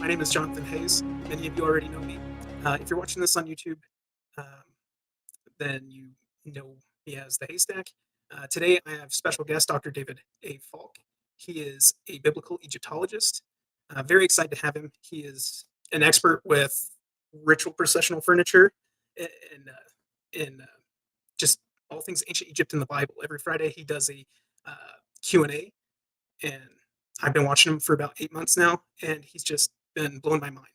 My name is Jonathan Hayes. Many of you already know me. If you're watching this on YouTube, um, then you know me as the Haystack. Today, I have special guest Dr. David A. Falk. He is a biblical Egyptologist. Very excited to have him. He is an expert with ritual processional furniture and just all things ancient Egypt in the Bible. Every Friday, he does a uh, Q&A, and I've been watching him for about 8 months now, and he's just been blowing my mind,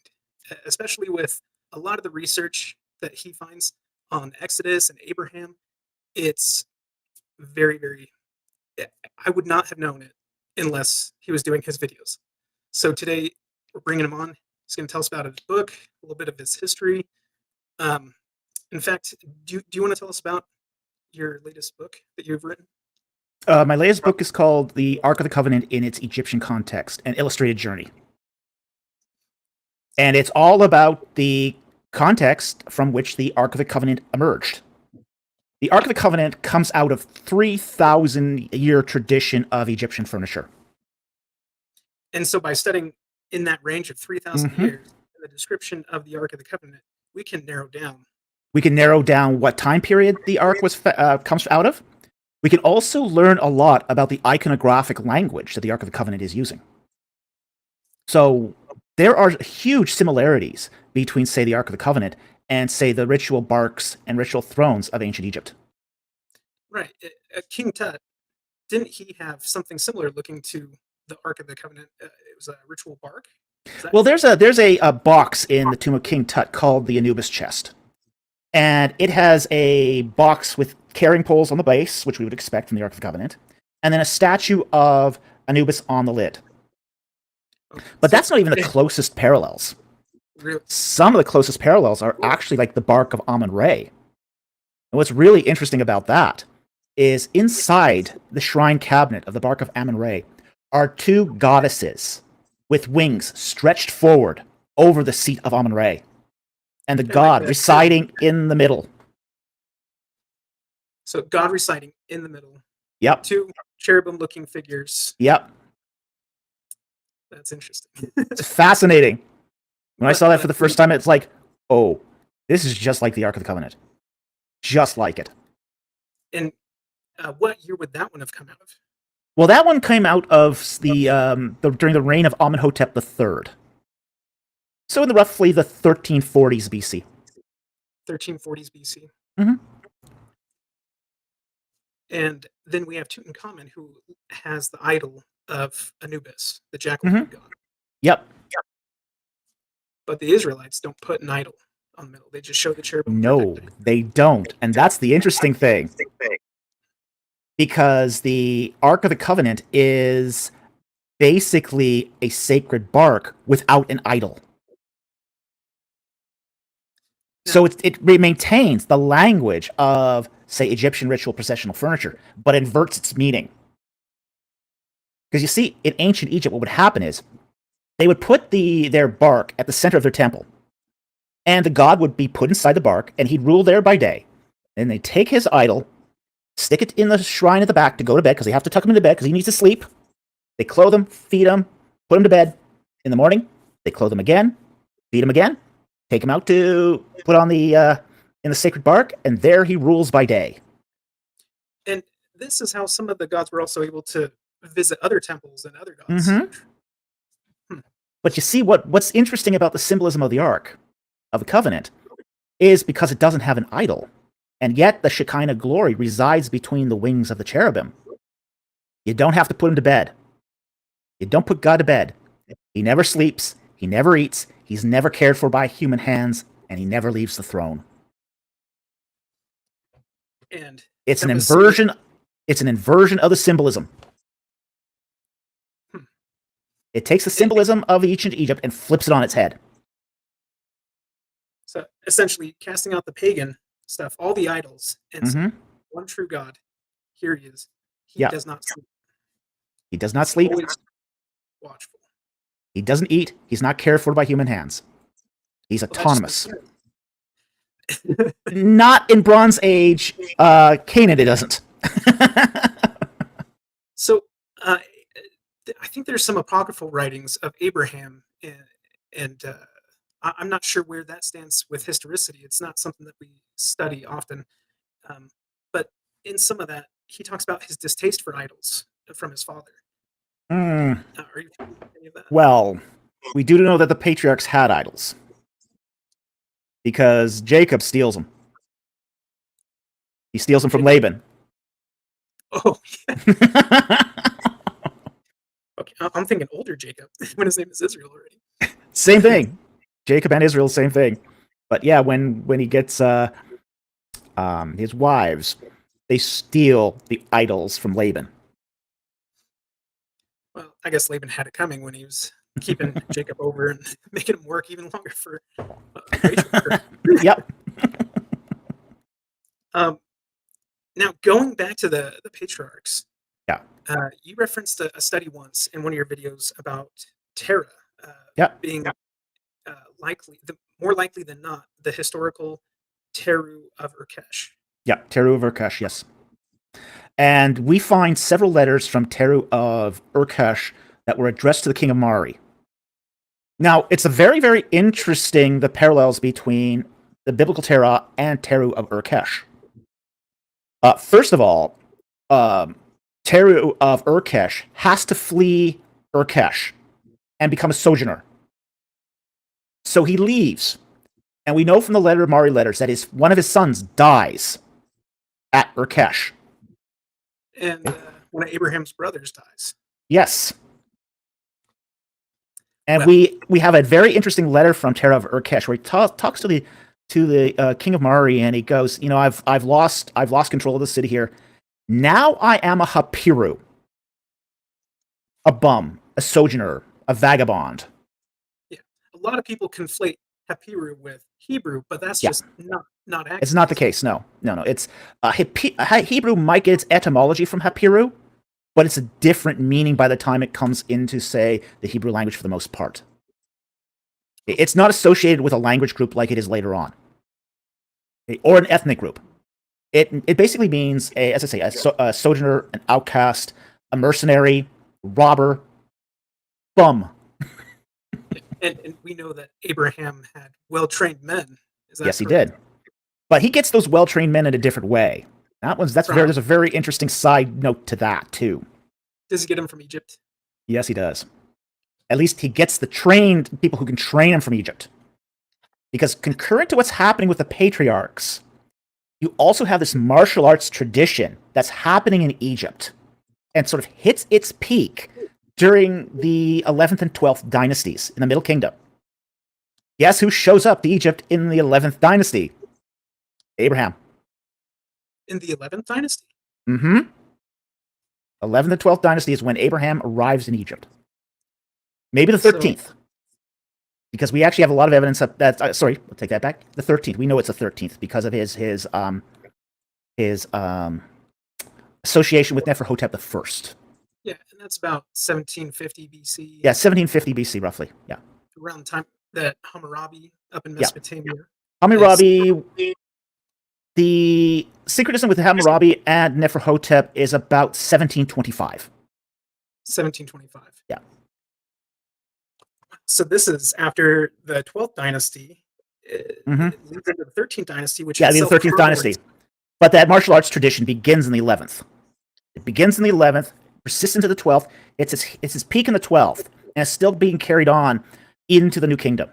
especially with a lot of the research that he finds on Exodus and Abraham. It's very, very, I would not have known it unless he was doing his videos. So today we're bringing him on. He's going to tell us about his book, a little bit of his history. Um, in fact, do you want to tell us about your latest book that you've written? My latest book is called The Ark of the Covenant in its Egyptian Context, an Illustrated Journey. And it's all about the context from which the Ark of the Covenant emerged. The Ark of the Covenant comes out of 3,000-year tradition of Egyptian furniture. And so by studying in that range of 3,000 years, the description of the Ark of the Covenant, we can narrow down. We can narrow down what time period the Ark comes out of. We can also learn a lot about the iconographic language that the Ark of the Covenant is using. So there are huge similarities between, say, the Ark of the Covenant and, say, the ritual barks and ritual thrones of ancient Egypt. Right. King Tut, didn't he have something similar looking to the Ark of the Covenant? It was a ritual bark? Well, there's a box in the tomb of King Tut called the Anubis chest. And it has a box with carrying poles on the base, which we would expect from the Ark of the Covenant, and then a statue of Anubis on the lid. But that's not even the closest parallels. Really? Some of the closest parallels are actually like the bark of Amun-Re. And what's really interesting about that is inside the shrine cabinet of the bark of Amun-Re are two goddesses with wings stretched forward over the seat of Amun-Re, and the god residing in the middle. So God residing in the middle. Yep. Two cherubim-looking figures. Yep. That's interesting. It's fascinating. When I saw that for the first time, it's like, oh, this is just like the Ark of the Covenant. Just like it. And what year would that one have come out of? Well, that one came out of during the reign of Amenhotep III. So in the roughly the 1340s BC. 1340s BC. Mm-hmm. And then we have Tutankhamun, who has the idol of Anubis, the jackal god. Yep. But the Israelites don't put an idol on the middle. They just show the cherubim. No, they don't. And that's the interesting thing. Because the Ark of the Covenant is basically a sacred bark without an idol. So it maintains the language of, say, Egyptian ritual processional furniture, but inverts its meaning. Because you see, in ancient Egypt, what would happen is they would put their bark at the center of their temple, and the god would be put inside the bark, and he'd rule there by day. And they'd take his idol, stick it in the shrine at the back to go to bed, because they have to tuck him into bed, because he needs to sleep. They clothe him, feed him, put him to bed. In the morning, they clothe him again, feed him again, take him out to put on in the sacred bark, and there he rules by day. And this is how some of the gods were also able to visit other temples and other gods. But you see, what's interesting about the symbolism of the Ark of the Covenant is because it doesn't have an idol, and yet the Shekinah glory resides between the wings of the cherubim. You don't have to put him to bed. You don't put God to bed. He never sleeps. He never eats. He's never cared for by human hands, and he never leaves the throne. And it's an inversion. It's an inversion of the symbolism. It takes the symbolism of ancient Egypt and flips it on its head. So essentially, casting out the pagan stuff, all the idols, and one true God. Here he is. He does not sleep. He does not sleep. Always watchful. He doesn't eat. He's not cared for by human hands. He's autonomous. Not in Bronze Age Canaan, it doesn't. So I think there's some apocryphal writings of Abraham and I'm not sure where that stands with historicity. It's not something that we study often, um, but in some of that, he talks about his distaste for idols from his father. Mm, Are you familiar with any of that? well, we do know that the patriarchs had idols because Jacob steals them. He steals them from Jacob. Laban. Oh, okay. I'm thinking older Jacob when his name is Israel already. Same thing. Jacob and Israel, same thing. But yeah, when he gets his wives, they steal the idols from Laban. Well, I guess Laban had it coming when he was keeping Jacob over and making him work even longer for wage worker. Yep. um, Now, going back to the patriarchs, Yeah. you referenced a study once in one of your videos about Terah uh, Yep. being more likely than not, the historical Teru of Urkesh. Yep. Teru of Urkesh, yes. And we find several letters from Teru of Urkesh that were addressed to the king of Mari. Now, it's a very, very interesting, the parallels between the biblical Terah and Teru of Urkesh. First of all, Teru of Urkesh has to flee Urkesh and become a sojourner. So he leaves. And we know from the letter of Mari letters that one of his sons dies at Urkesh. And one of Abraham's brothers dies. Yes. And Well, we have a very interesting letter from Terah of Urkesh where he talks to the king of Mari, and he goes, I've lost control of the city here. Now I am a Hapiru, a bum, a sojourner, a vagabond. yeah, a lot of people conflate Hapiru with Hebrew, but that's Yeah. just not accurate. It's not the case. No. It's Hebrew might get its etymology from Hapiru, but it's a different meaning by the time it comes into, say, the Hebrew language for the most part. It's not associated with a language group like it is later on, or an ethnic group. It basically means, as I say, a sojourner, an outcast, a mercenary, robber, bum. And we know that Abraham had well-trained men. Is that Yes, he correct? did. But he gets those well-trained men in a different way. There's a very interesting side note to that too. Does he get them from Egypt? Yes, he does. At least he gets the trained people who can train him from Egypt. Because concurrent to what's happening with the patriarchs, you also have this martial arts tradition that's happening in Egypt and sort of hits its peak during the 11th and 12th dynasties in the Middle Kingdom. Guess who shows up to Egypt in the 11th dynasty? Abraham. In the 11th dynasty? Mm-hmm. 11th and 12th dynasty is when Abraham arrives in Egypt. Maybe the 13th. So, because we actually have a lot of evidence of that. Sorry, I'll take that back. The 13th. We know it's the 13th because of his association with Neferhotep I. Yeah, and that's about 1750 BC. Yeah, 1750 BC, roughly. Yeah. Around the time that Hammurabi up in Mesopotamia. Yeah. Hammurabi, the synchronism with Hammurabi and Neferhotep is about 1725. 1725. Yeah. So this is after the 12th dynasty. It leads into the 13th dynasty, which is the 13th dynasty. But that martial arts tradition begins in the 11th. It begins in the 11th, persists into the 12th. It's its peak in the 12th, and it's still being carried on into the New Kingdom,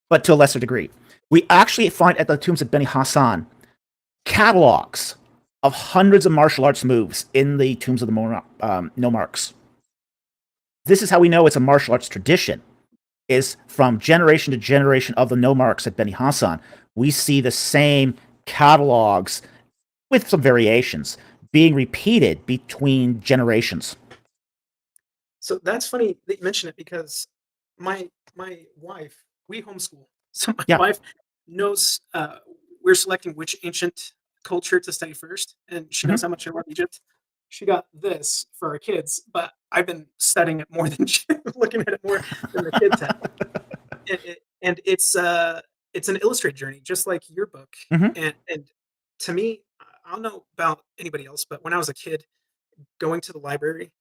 but to a lesser degree. We actually find at the tombs of Beni Hassan catalogs of hundreds of martial arts moves in the tombs of the nomarchs. This is how we know it's a martial arts tradition, is from generation to generation of the nomarchs at Beni Hassan. We see the same catalogs with some variations being repeated between generations. So that's funny that you mention it because my wife, we homeschool. So my wife knows we're selecting which ancient culture to study first, and she knows how much I love Egypt. She got this for our kids, but I've been studying it more than looking at it more than the kids have. And it's an illustrated journey, just like your book. And to me, I don't know about anybody else, but when I was a kid going to the library,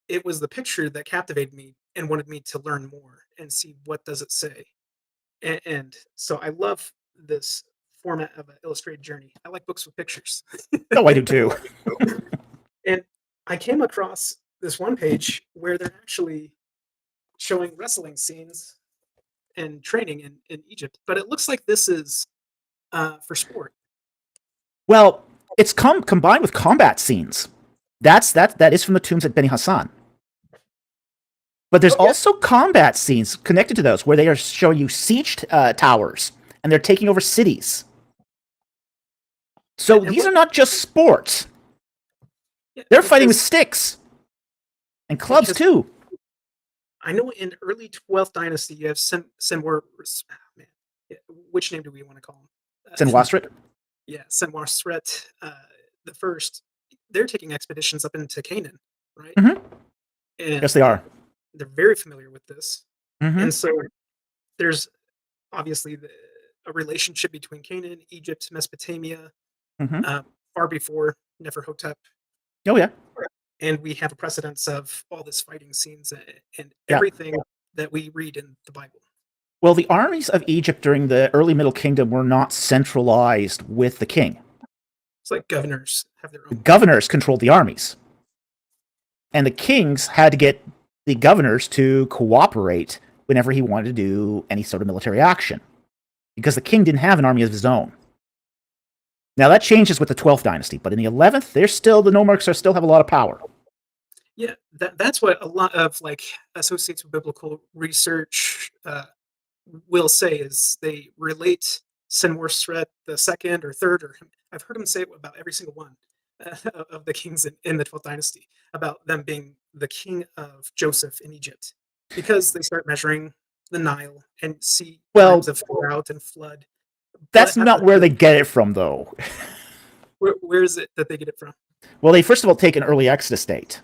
it was the picture that captivated me and wanted me to learn more and see what does it say. And so I love this format of an illustrated journey. I like books with pictures. Oh, I do too. And I came across this one page where they're actually showing wrestling scenes and training in Egypt, but it looks like this is for sport. Well, it's combined with combat scenes. That is from the tombs at Beni Hassan. But there's Oh, yeah. also combat scenes connected to those where they are showing you siege towers and they're taking over cities. So And these are not just sports. yeah, They're fighting with sticks and clubs because too. I know in early 12th dynasty you have Senwar. Man, which name do we want to call him? Senwosret? Yeah, Senwosret the first. They're taking expeditions up into Canaan, right? Mm-hmm. And Yes, they are. they're very familiar with this. Mm-hmm. And so there's obviously a relationship between Canaan, Egypt, Mesopotamia, Mm-hmm. far before Neferhotep. Oh yeah. And we have a precedence of all this fighting scenes and Yeah. everything that we read in the Bible. Well, the armies of Egypt during the early Middle Kingdom were not centralized with the king. It's like governors have their The own. governors controlled the armies. And the kings had to get the governors to cooperate whenever he wanted to do any sort of military action, because the king didn't have an army of his own. Now that changes with the 12th dynasty, but in the 11th, the nomarchs still have a lot of power. Yeah, that's what a lot of like associates with biblical research will say is they relate Senwosret the second or third, or I've heard him say it about every single one of the kings in the 12th dynasty about them being the king of Joseph in Egypt, because they start measuring the Nile and see times of drought and flood. That's But not where they get it from, though. where is it that they get it from? Well, they first of all take an early Exodus date.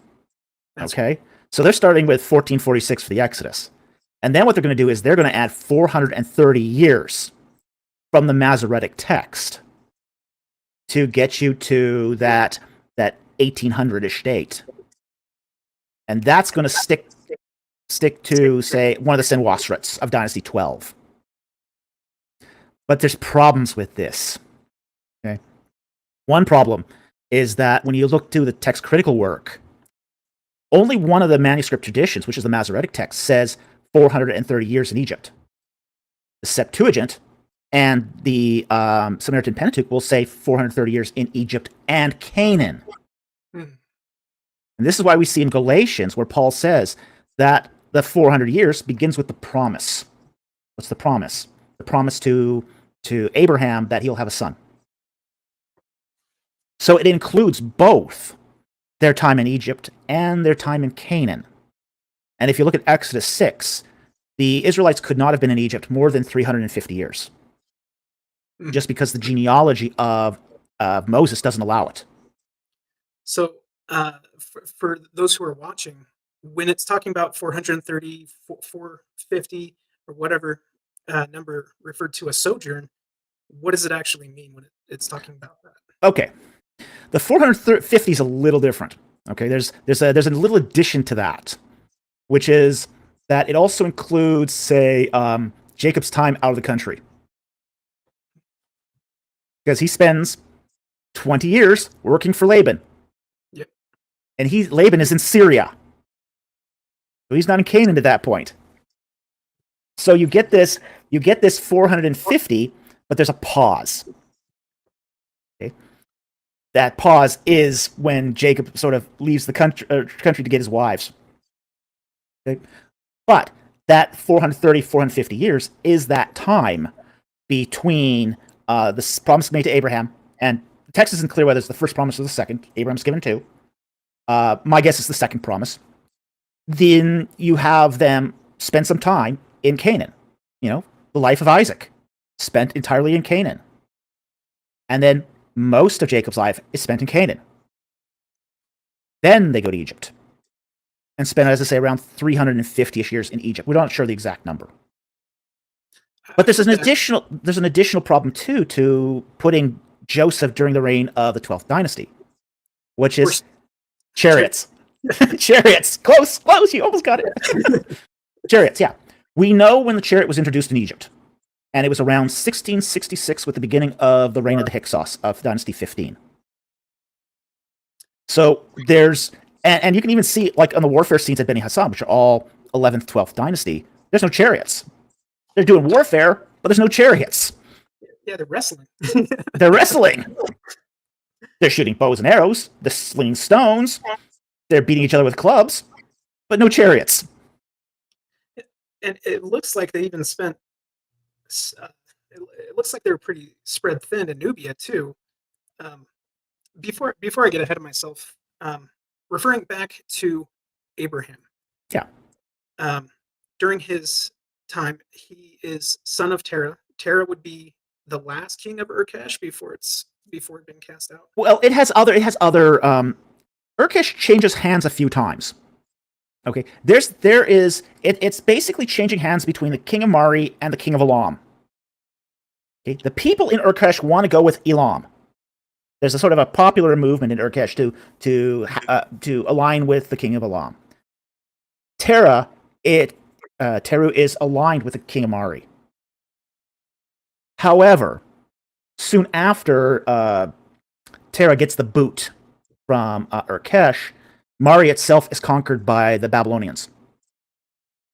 Okay? So they're starting with 1446 for the Exodus. And then what they're going to do is they're going to add 430 years from the Masoretic text to get you to that 1800-ish date. And that's going to stick to, say, one of the Senwosrets of Dynasty 12. But there's problems with this. Okay? One problem is that when you look to the text critical work, only one of the manuscript traditions, which is the Masoretic text, says 430 years in Egypt. The Septuagint and the Samaritan Pentateuch will say 430 years in Egypt and Canaan. And this is why we see in Galatians where Paul says that the 400 years begins with the promise. What's the promise? The promise to Abraham that he'll have a son. So it includes both their time in Egypt and their time in Canaan. And if you look at Exodus 6, the Israelites could not have been in Egypt more than 350 years, just because the genealogy of Moses doesn't allow it. So for those who are watching, when it's talking about 430, 450, or whatever number referred to as sojourn, what does it actually mean when it's talking about that? Okay. The 450 is a little different. Okay, there's a little addition to that, which is that it also includes, say, Jacob's time out of the country, because he spends 20 years working for Laban. Yep. And Laban is in Syria, so he's not in Canaan at that point. So you get this 450, but there's a pause. Okay. That pause is when Jacob sort of leaves the country to get his wives. Okay? But that 430, 450 years is that time between the promise made to Abraham, and the text isn't clear whether it's the first promise or the second. Abraham's given two. My guess is the second promise. Then you have them spend some time in Canaan. The life of Isaac, spent entirely in Canaan. And then most of Jacob's life is spent in Canaan. Then they go to Egypt and spend, as I say, around 350-ish years in Egypt. We're not sure the exact number. But there's an additional problem too to putting Joseph during the reign of the 12th dynasty, which is chariots. Chariots. Close. You almost got it. Chariots, yeah. We know when the chariot was introduced in Egypt. And it was around 1666 with the beginning of the reign of the Hyksos of Dynasty 15. So there's, and you can even see, like on the warfare scenes at Beni Hassan, which are all 11th, 12th Dynasty, there's no chariots. They're doing warfare, but there's no chariots. Yeah, they're wrestling. They're wrestling. They're shooting bows and arrows. They're slinging stones. They're beating each other with clubs, but no chariots. And it looks like they even spent. It looks like they were pretty spread thin in Nubia too. Before I get ahead of myself, referring back to Abraham. Yeah. During his time, he is son of Terah. Terah would be the last king of Urkesh before it's been cast out. Well, it has other. Urkesh changes hands a few times. Okay, it's basically changing hands between the king of Mari and the king of Elam. Okay, the people in Urkesh want to go with Elam. There's a sort of a popular movement in Urkesh to align with the king of Elam. Terah Teru is aligned with the king of Mari. However, soon after Terah gets the boot from Urkesh, Mari itself is conquered by the Babylonians,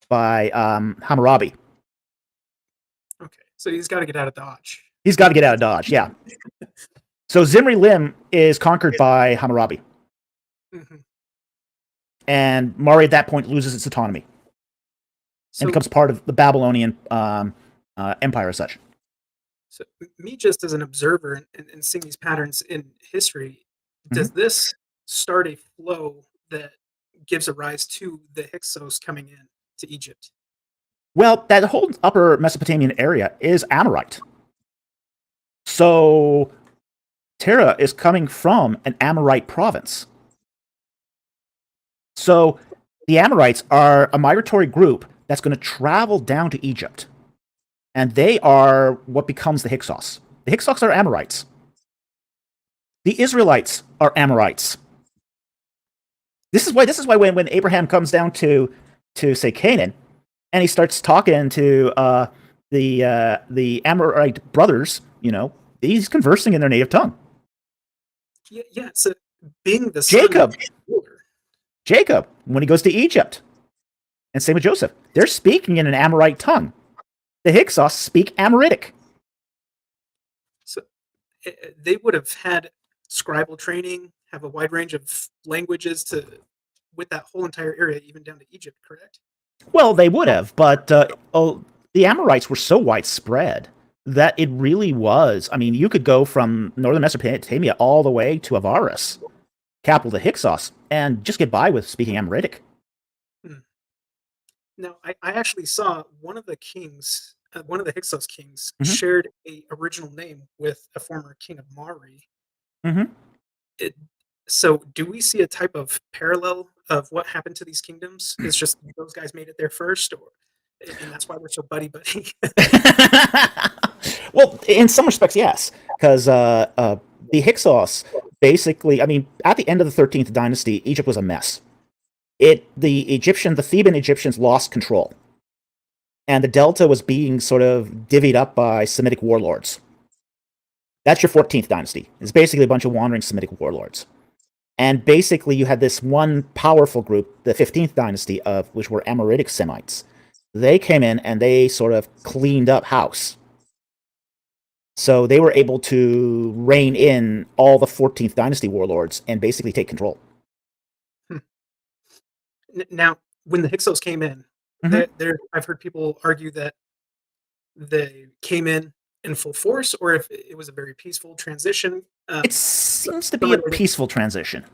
by Hammurabi. Okay, so he's got to get out of Dodge. He's got to get out of Dodge, yeah. So Zimri Lim is conquered by Hammurabi. Mm-hmm. And Mari at that point loses its autonomy and becomes part of the Babylonian empire as such. So me just as an observer and seeing these patterns in history, does this start a flow that gives a rise to the Hyksos coming in to Egypt? Well, that whole upper Mesopotamian area is Amorite. So Terah is coming from an Amorite province. So the Amorites are a migratory group that's going to travel down to Egypt. And they are what becomes the Hyksos. The Hyksos are Amorites. The Israelites are Amorites. This is why when Abraham comes down to say Canaan, and he starts talking to the Amorite brothers, he's conversing in their native tongue. Yeah. So being the Jacob, when he goes to Egypt, and same with Joseph, they're speaking in an Amorite tongue. The Hyksos speak Amoritic. So they would have had scribal training, have a wide range of languages with that whole entire area, even down to Egypt, correct? Well, they would have, but the Amorites were so widespread that it really was. I mean, you could go from northern Mesopotamia all the way to Avaris, capital of the Hyksos, and just get by with speaking Amoritic. Now, I actually saw one of the kings, one of the Hyksos kings, shared a original name with a former king of Mari. So, do we see a type of parallel of what happened to these kingdoms? It's just those guys made it there first, and that's why we're so buddy-buddy? Well, in some respects, yes, because the Hyksos basically, I mean, at the end of the 13th dynasty, Egypt was a mess. The Theban Egyptians lost control. And the Delta was being sort of divvied up by Semitic warlords. That's your 14th dynasty. It's basically a bunch of wandering Semitic warlords. And basically you had this one powerful group, the 15th dynasty, which were Amoritic Semites. They came in and they sort of cleaned up house. So they were able to rein in all the 14th dynasty warlords and basically take control. Now, when the Hyksos came in, I've heard people argue that they came in full force, or if it was a very peaceful transition. It seems to be a peaceful transition.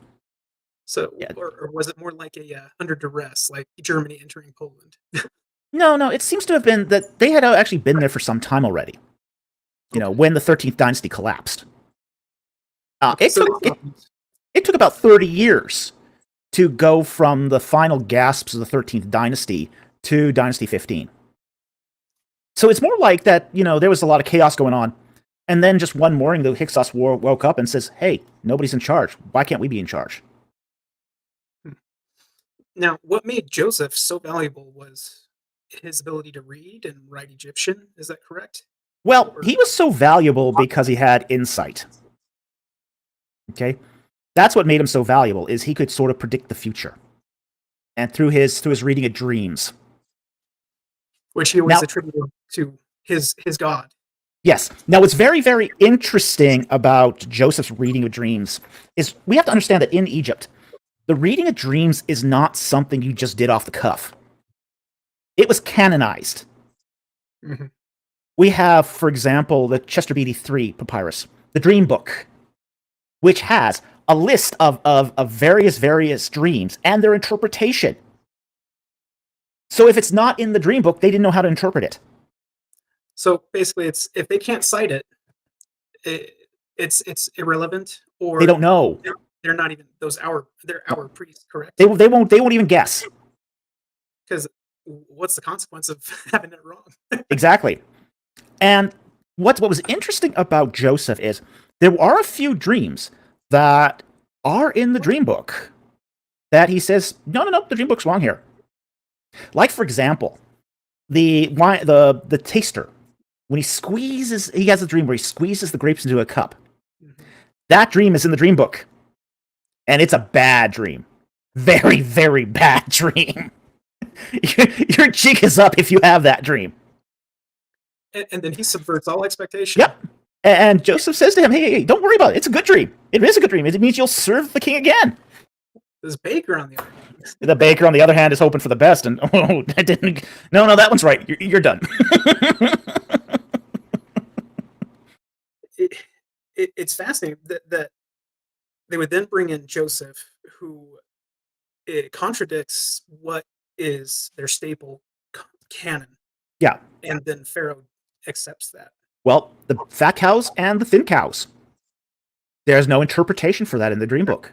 So, yeah. or was it more like under duress, like Germany entering Poland? No, it seems to have been that they had actually been there for some time already. When the 13th dynasty collapsed. It took about 30 years to go from the final gasps of the 13th dynasty to Dynasty 15. So it's more like that, there was a lot of chaos going on. And then just one morning, the Hyksos woke up and says, hey, nobody's in charge. Why can't we be in charge? Now, what made Joseph so valuable was his ability to read and write Egyptian. Is that correct? Well, Or he was so valuable because he had insight. Okay, that's what made him so valuable. Is he could sort of predict the future, and through his reading of dreams. which he always Now, attributed to his God. yes. Now, what's very, very interesting about Joseph's reading of dreams is we have to understand that in Egypt, the reading of dreams is not something you just did off the cuff. It was canonized. Mm-hmm. We have, for example, the Chester Beatty III papyrus, the Dream Book, which has a list of various dreams and their interpretation. So if it's not in the Dream Book, they didn't know how to interpret it. So basically, it's if they can't cite it's irrelevant, They or don't know. they're not even they're our priests, correct? They won't even guess. Because what's the consequence of having it wrong? Exactly. And what was interesting about Joseph is there are a few dreams that are in the dream book that he says, no, the dream book's wrong here. Like, for example, the taster, when he has a dream where he squeezes the grapes into a cup. Mm-hmm. That dream is in the dream book. And it's a bad dream. Very, very bad dream. Your jig is up if you have that dream. And then he subverts all expectation. Yep. And Joseph says to him, hey, don't worry about it. It's a good dream. It is a good dream. It means you'll serve the king again. This baker, on the other hand, The baker, on the other hand, is hoping for the best. And, oh, that didn't. No, that one's right. You're done. it's fascinating that they would then bring in Joseph, who it contradicts what is their staple canon. Yeah. And then Pharaoh accepts that. Well, the fat cows and the thin cows. There's no interpretation for that in the dream book.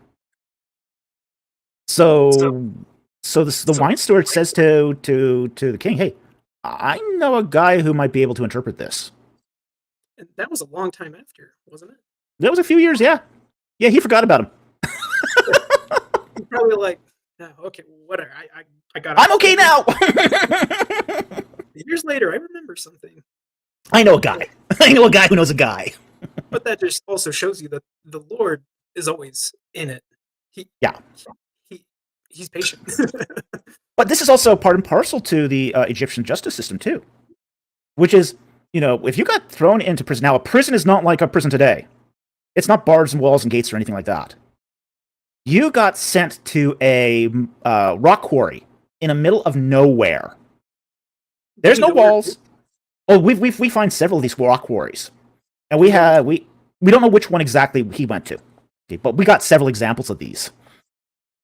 So the wine steward says to the king, hey, I know a guy who might be able to interpret this. And that was a long time after, wasn't it? That was a few years, yeah. Yeah, he forgot about him. He's probably like, oh, okay, whatever. I got it. I'm okay now. Years later, I remember something. I know a guy. I know a guy who knows a guy. But that just also shows you that the Lord is always in it. He's patient. But this is also part and parcel to the Egyptian justice system too, which is, if you got thrown into prison, now a prison is not like a prison today. It's not bars and walls and gates or anything like that. You got sent to a rock quarry in the middle of nowhere. There's no walls. Oh, we find several of these rock quarries, and we don't know which one exactly he went to, okay, but we got several examples of these,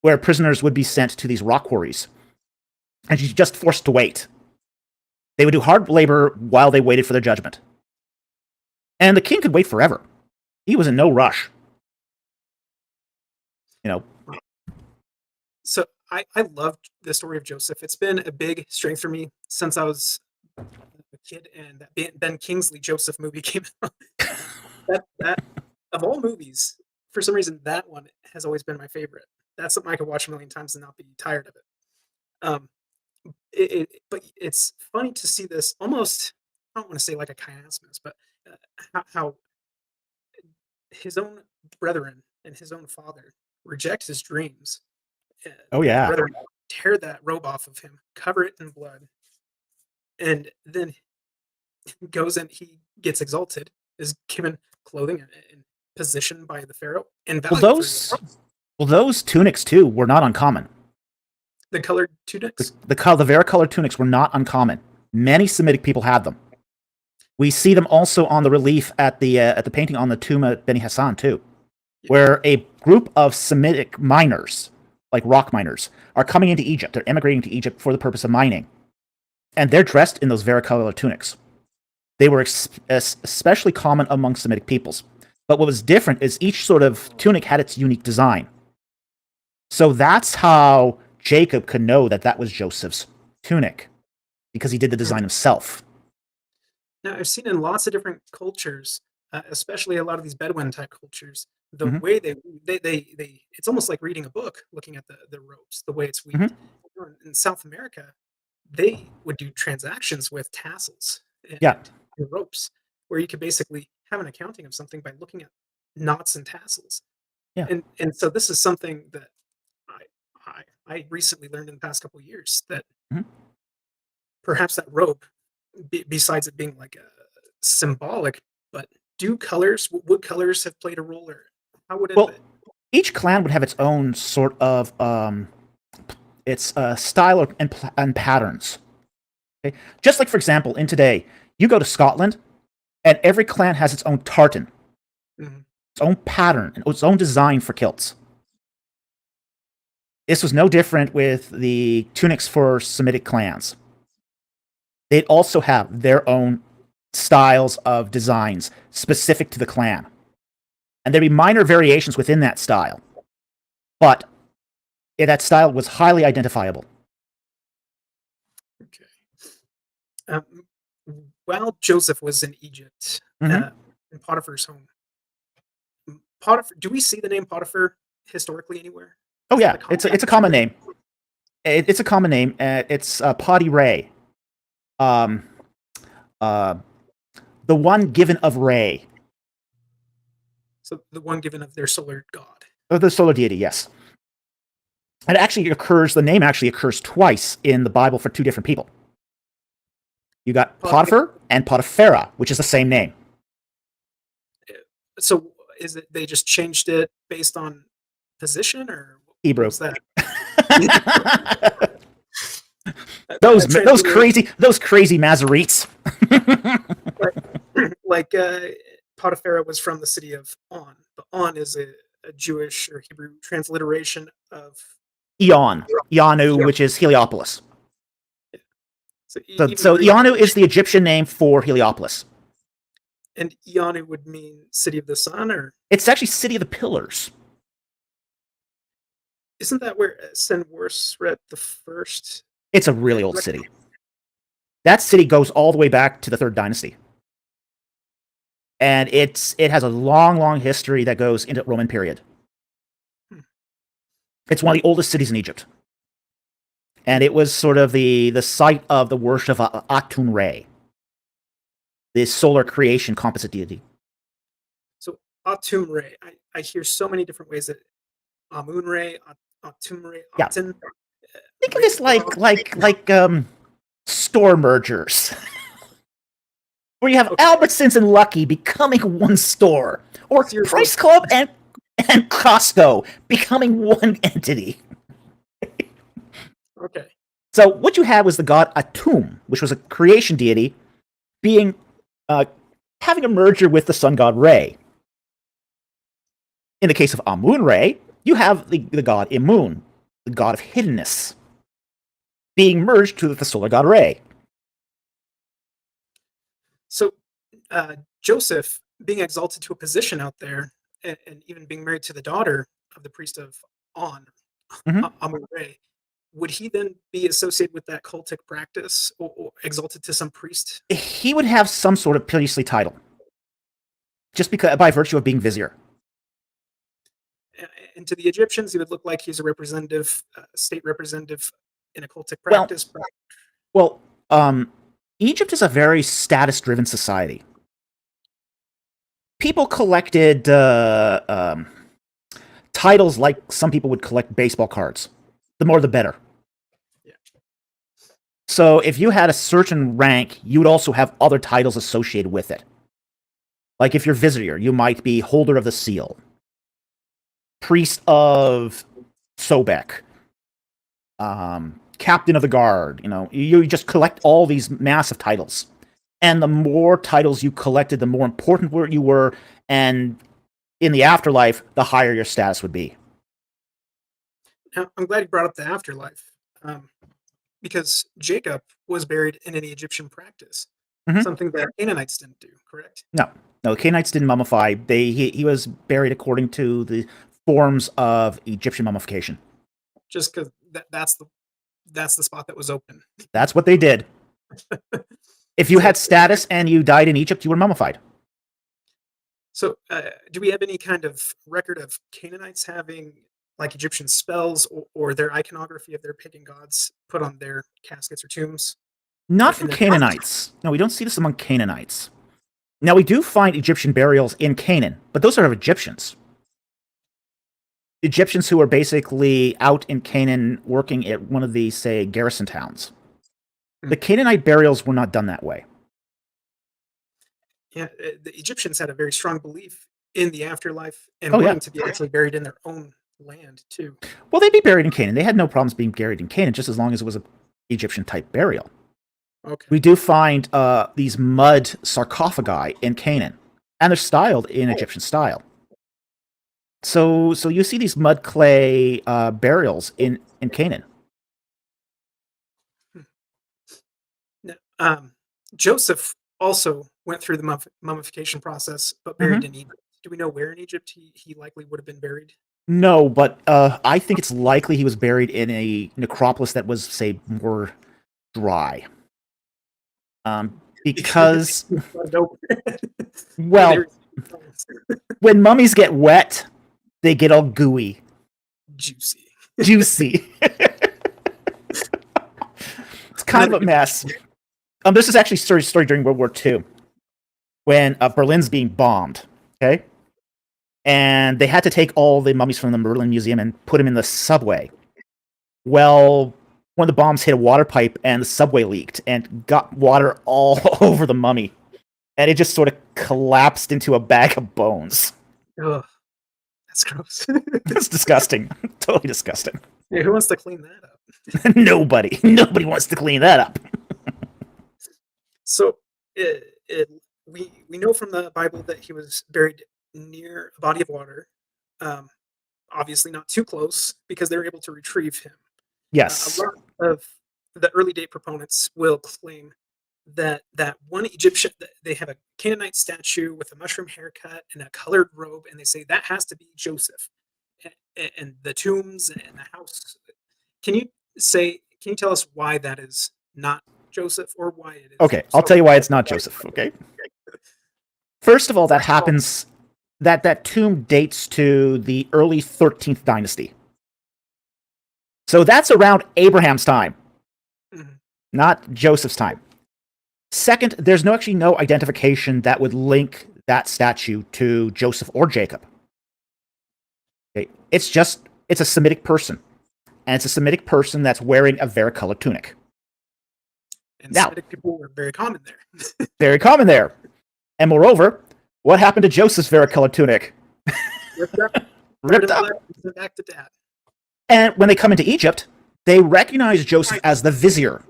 where prisoners would be sent to these rock quarries, and you're just forced to wait. They would do hard labor while they waited for their judgment, and the king could wait forever. He was in no rush. So I loved the story of Joseph. It's been a big strength for me since I was a kid, and that Ben Kingsley Joseph movie came out. that of all movies, for some reason, that one has always been my favorite. That's something I could watch a million times and not be tired of it. But it's funny to see this almost, I don't want to say like a chiasmus, but how his own brethren and his own father reject his dreams. Oh, yeah. Brethren tear that robe off of him, cover it in blood, and then goes and he gets exalted, is given clothing and position by the Pharaoh, and value. Those tunics too were not uncommon. The colored tunics? The varicolored tunics were not uncommon. Many Semitic people had them. We see them also on the relief at the painting on the tomb at Beni Hassan too, where a group of Semitic miners, like rock miners, are coming into Egypt. They're emigrating to Egypt for the purpose of mining, and they're dressed in those varicolored tunics. They were especially common among Semitic peoples. But what was different is each sort of tunic had its unique design. So that's how Jacob could know that was Joseph's tunic, because he did the design himself. Now, I've seen in lots of different cultures, especially a lot of these Bedouin type cultures, the Hmm. way they it's almost like reading a book, looking at the ropes, the way it's weaved. Hmm. In South America, they would do transactions with tassels Yeah. and ropes, where you could basically have an accounting of something by looking at knots and tassels. Yeah. And so this is something that I recently learned in the past couple of years, that Hmm. perhaps that rope, besides it being like a symbolic, but do colors, would colors have played a role, or how would it have Well, been? each clan would have its own sort of its style and patterns. Okay? Just like, for example, in today, you go to Scotland, and every clan has its own tartan, Mhm. its own pattern, and its own design for kilts. This was no different with the tunics for Semitic clans. They'd also have their own styles of designs specific to the clan. And there'd be minor variations within that style. But that style was highly identifiable. Okay. Um, while Joseph was in Egypt, Mm-hmm. in Potiphar's home, Potiphar, do we see the name Potiphar historically anywhere? Oh Is that yeah, a common it's a true common name. It's a common name. It's Padi Ray, um, uh, the one given of Ray, So the one given of their solar god. of the solar deity. Yes, and it actually occurs. The name actually occurs twice in the Bible for two different people. You got Potiphar. Potiphar and Potipharah, which is the same name. So is it they just changed it based on position, or what Hebrew. was that? those A transliteration, those crazy Masoretes. like Potipharah was from the city of On. But On is a Jewish or Hebrew transliteration of Eon, Ianu, yeah. which is Heliopolis. So even So Greek, Ianu is the Egyptian name for Heliopolis. and Ianu would mean city of the sun, or It's actually City of the Pillars. isn't that where Senworcret the first? It's a really old city. That city goes all the way back to the Third Dynasty, and it has a long history that goes into the Roman period. Hmm. It's one of the oldest cities in Egypt, and it was sort of the site of the worship of Atun Re, the solar creation composite deity. So Atum Re, I hear so many different ways that Amun Re, Atum Re, Yeah, Aten think of Re. this like store mergers, where you have Okay, Albertsons and Lucky becoming one store, or so you're both Price Club and Costco becoming one entity. okay. So what you had was the god Atum, which was a creation deity, being having a merger with the sun god Re. In the case of Amun Re, you have the god Imun, the god of hiddenness, being merged to the solar god Re. So Joseph being exalted to a position out there, and even being married to the daughter of the priest of On, Mm-hmm. Amun Re, would he then be associated with that cultic practice, or exalted to some priest? He would have some sort of priestly title, just because by virtue of being vizier. And to the Egyptians, he would look like he's a representative, state representative in a cultic Well, practice. well, um, Egypt is a very status-driven society. People collected titles like some people would collect baseball cards. The more, the better. Yeah. So if you had a certain rank, you would also have other titles associated with it. Like if you're vizier, you might be holder of the seal, priest of Sobek, captain of the guard. You just collect all these massive titles. And the more titles you collected, the more important you were, and in the afterlife, the higher your status would be. Now, I'm glad you brought up the afterlife, because Jacob was buried in an Egyptian practice, Mm-hmm. something that Canaanites didn't do, correct? No, the Canaanites didn't mummify. He was buried according to the forms of Egyptian mummification. Just because that's the spot that was open. That's what they did. If you had status and you died in Egypt, you were mummified. So, do we have any kind of record of Canaanites having like Egyptian spells or their iconography of their pagan gods put on their caskets or tombs Not in from their Canaanites. No, we don't see this among Canaanites. Now, we do find Egyptian burials in Canaan, but those are of Egyptians. Egyptians who are basically out in Canaan working at one of the, say, garrison towns. The Canaanite burials were not done that way. Yeah, the Egyptians had a very strong belief in the afterlife and Oh, yeah. wanting to be actually buried in their own land too. Well, they'd be buried in Canaan. They had no problems being buried in Canaan, just as long as it was an Egyptian-type burial. Okay. We do find these mud sarcophagi in Canaan, and they're styled in Egyptian style. So you see these mud clay burials in Canaan. Now, Joseph also went through the mummification process, but buried in Egypt. Do we know where in Egypt he likely would have been buried? No, but I think it's likely he was buried in a necropolis that was, say, more dry. Because, well, when mummies get wet, they get all gooey. Juicy. Juicy. It's kind of a mess. This is actually a story during World War II, when Berlin's being bombed, okay? And they had to take all the mummies from the Berlin Museum and put them in the subway. Well, one of the bombs hit a water pipe, and the subway leaked, and got water all over the mummy. And it just sort of collapsed into a bag of bones. Ugh, that's gross. It's disgusting. Totally disgusting. Yeah, who wants to clean that up? Nobody. Nobody wants to clean that up. So, we know from the Bible that he was buried near a body of water. Obviously not too close, because they were able to retrieve him. Yes. A lot of the early date proponents will claim that one Egyptian, they have a Canaanite statue with a mushroom haircut and a colored robe, and they say that has to be Joseph. And the tombs and the house. Can you tell us why that is not Joseph, or why it is? Okay, I'll tell you why it's not Joseph, okay? First of all, that happens, that tomb dates to the early 13th dynasty. So that's around Abraham's time, not Joseph's time. Second, there's no identification that would link that statue to Joseph or Jacob. Okay? It's a Semitic person. And it's a Semitic person that's wearing a varicolored tunic. And now, Semitic people were very common there. Very common there. And moreover, what happened to Joseph's varicolored tunic? Ripped up. Back to dad. And when they come into Egypt, they recognize Joseph as the vizier.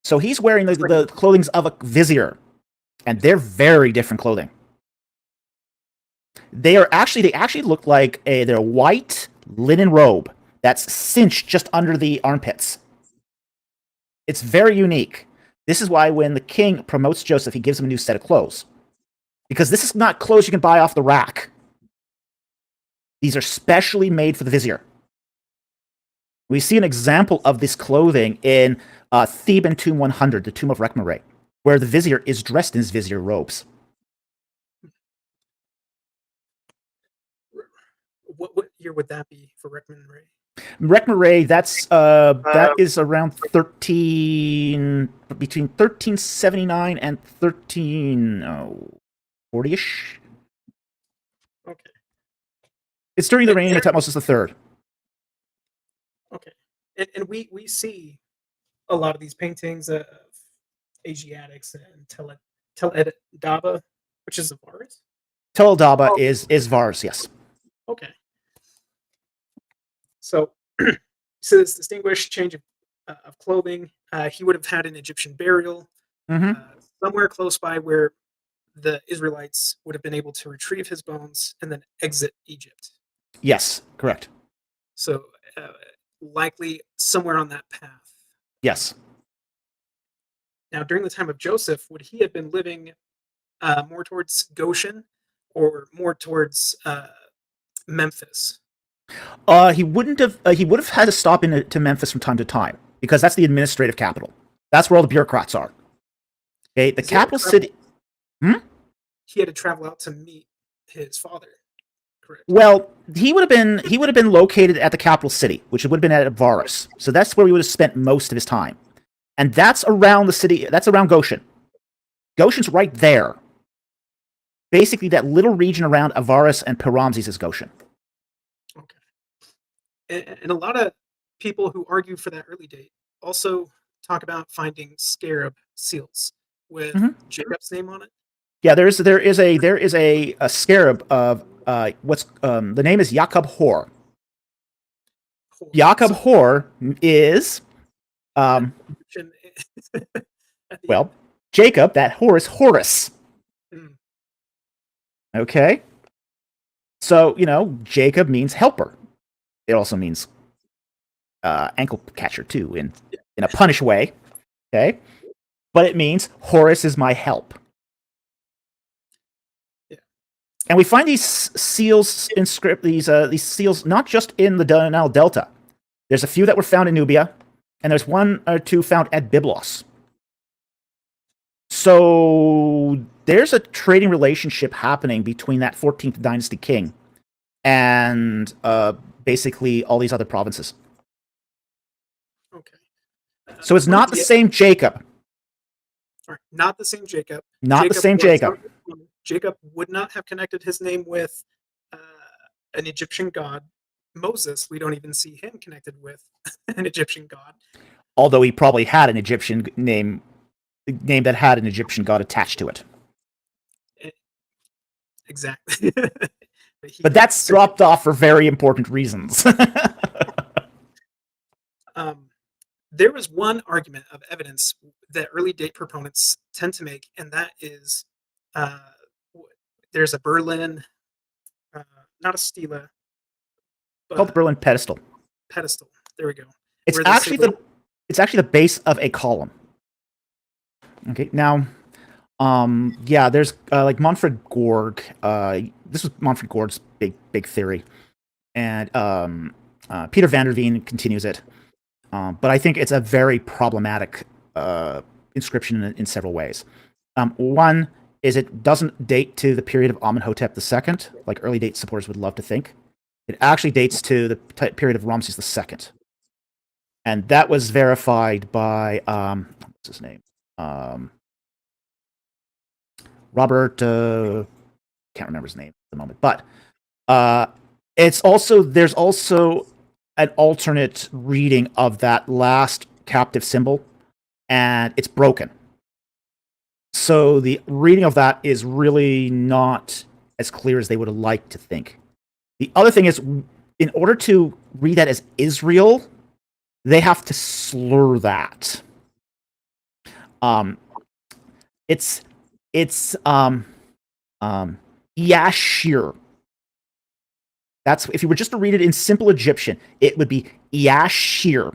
So he's wearing the clothing of a vizier. And they're very different clothing. They actually look like their white linen robe that's cinched just under the armpits. It's very unique. This is why when the king promotes Joseph, he gives him a new set of clothes. Because this is not clothes you can buy off the rack. These are specially made for the vizier. We see an example of this clothing in Theban Tomb 100, the Tomb of Rekhmire, where the vizier is dressed in his vizier robes. What year would that be for Rekhmire? Rekhmire, that is around between 1379 and 1340-ish. Okay. It's during the reign of Thutmose III. Okay. And we see a lot of these paintings of Asiatics and Tel Daba, which is Vars. Tel Daba is Vars, yes. Okay. So this distinguished change of clothing. He would have had an Egyptian burial somewhere close by where the Israelites would have been able to retrieve his bones and then exit Egypt. Yes, correct. So likely somewhere on that path. Yes. Now, during the time of Joseph, would he have been living more towards Goshen or more towards Memphis? He wouldn't have. He would have had to stop to Memphis from time to time because that's the administrative capital. That's where all the bureaucrats are. Okay, the capital city. he had to travel out to meet his father. Correct. Well, he would have been located at the capital city, which would have been at Avaris. So that's where he would have spent most of his time, and that's around the city. That's around Goshen. Goshen's right there. Basically, that little region around Avaris and Peramses is Goshen. Okay. And a lot of people who argue for that early date also talk about finding scarab seals with Mhm. Jacob's name on it. Yeah, there is a scarab of what's the name is Jakob Hor. Jakob So Hor is um Egyptian at the end. well Jacob. That Hor is Horus. Mm, Okay, so Jacob means helper. It also means ankle catcher too, in a punish way. Okay, but it means Horus is my help. yeah. And we find these seals in script these seals not just in the Nile Delta. There's a few that were found in Nubia, and there's one or two found at Byblos. So there's a trading relationship happening between that 14th dynasty king and basically all these other provinces. Okay. So it's According not to the same Jacob. all right, not the same Jacob. Not the same Jacob. Jacob would not have connected his name with uh, an Egyptian god. Moses, we don't even see him connected with an Egyptian god. Although he probably had an Egyptian name that had an Egyptian god attached to it. Exactly. But that's dropped off for very important reasons. There was one argument of evidence that early date proponents tend to make, and that is uh, there's a Berlin, not a stela, Called the but Berlin pedestal. pedestal. There we go. It's Where they actually say, the base of a column. Okay, now, yeah, there's like Manfred Gorg. This was Manfred Gorg's big theory, and Peter van der Veen continues it. But I think it's a very problematic inscription in several ways. One is it doesn't date to the period of Amenhotep II, like early date supporters would love to think. It actually dates to the period of Ramses II. And that was verified by, what's his name? Robert, can't remember his name at the moment. But there's also an alternate reading of that last captive symbol, and it's broken. So the reading of that is really not as clear as they would have liked to think. The other thing is, in order to read that as Israel, they have to slur that. It's Yashir. That's if you were just to read it in simple Egyptian, it would be Yashir.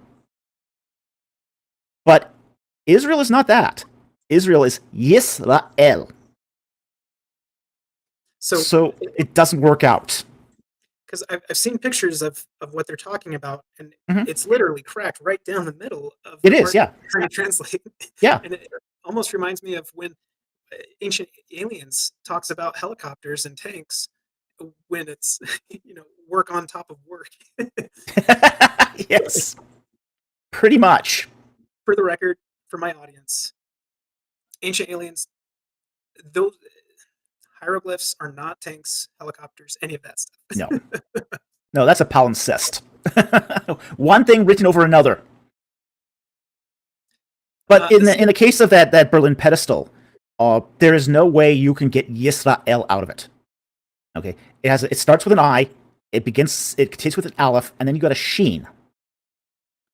But Israel is not that. Israel is Yisrael. So it doesn't work out. because I've seen pictures of what they're talking about, and Mhm. it's literally cracked right down the middle of It the is, part yeah. they're trying to translate. Yeah. And it almost reminds me of when Ancient Aliens talks about helicopters and tanks when it's work on top of work. Yes. Pretty much. For the record, for my audience, Ancient Aliens, those hieroglyphs are not tanks, helicopters, any of that stuff. No. No, that's a palimpsest. One thing written over another. But in the case of that Berlin pedestal, there is no way you can get Yisrael out of it. Okay, it starts with an I, it continues with an aleph, and then you got a sheen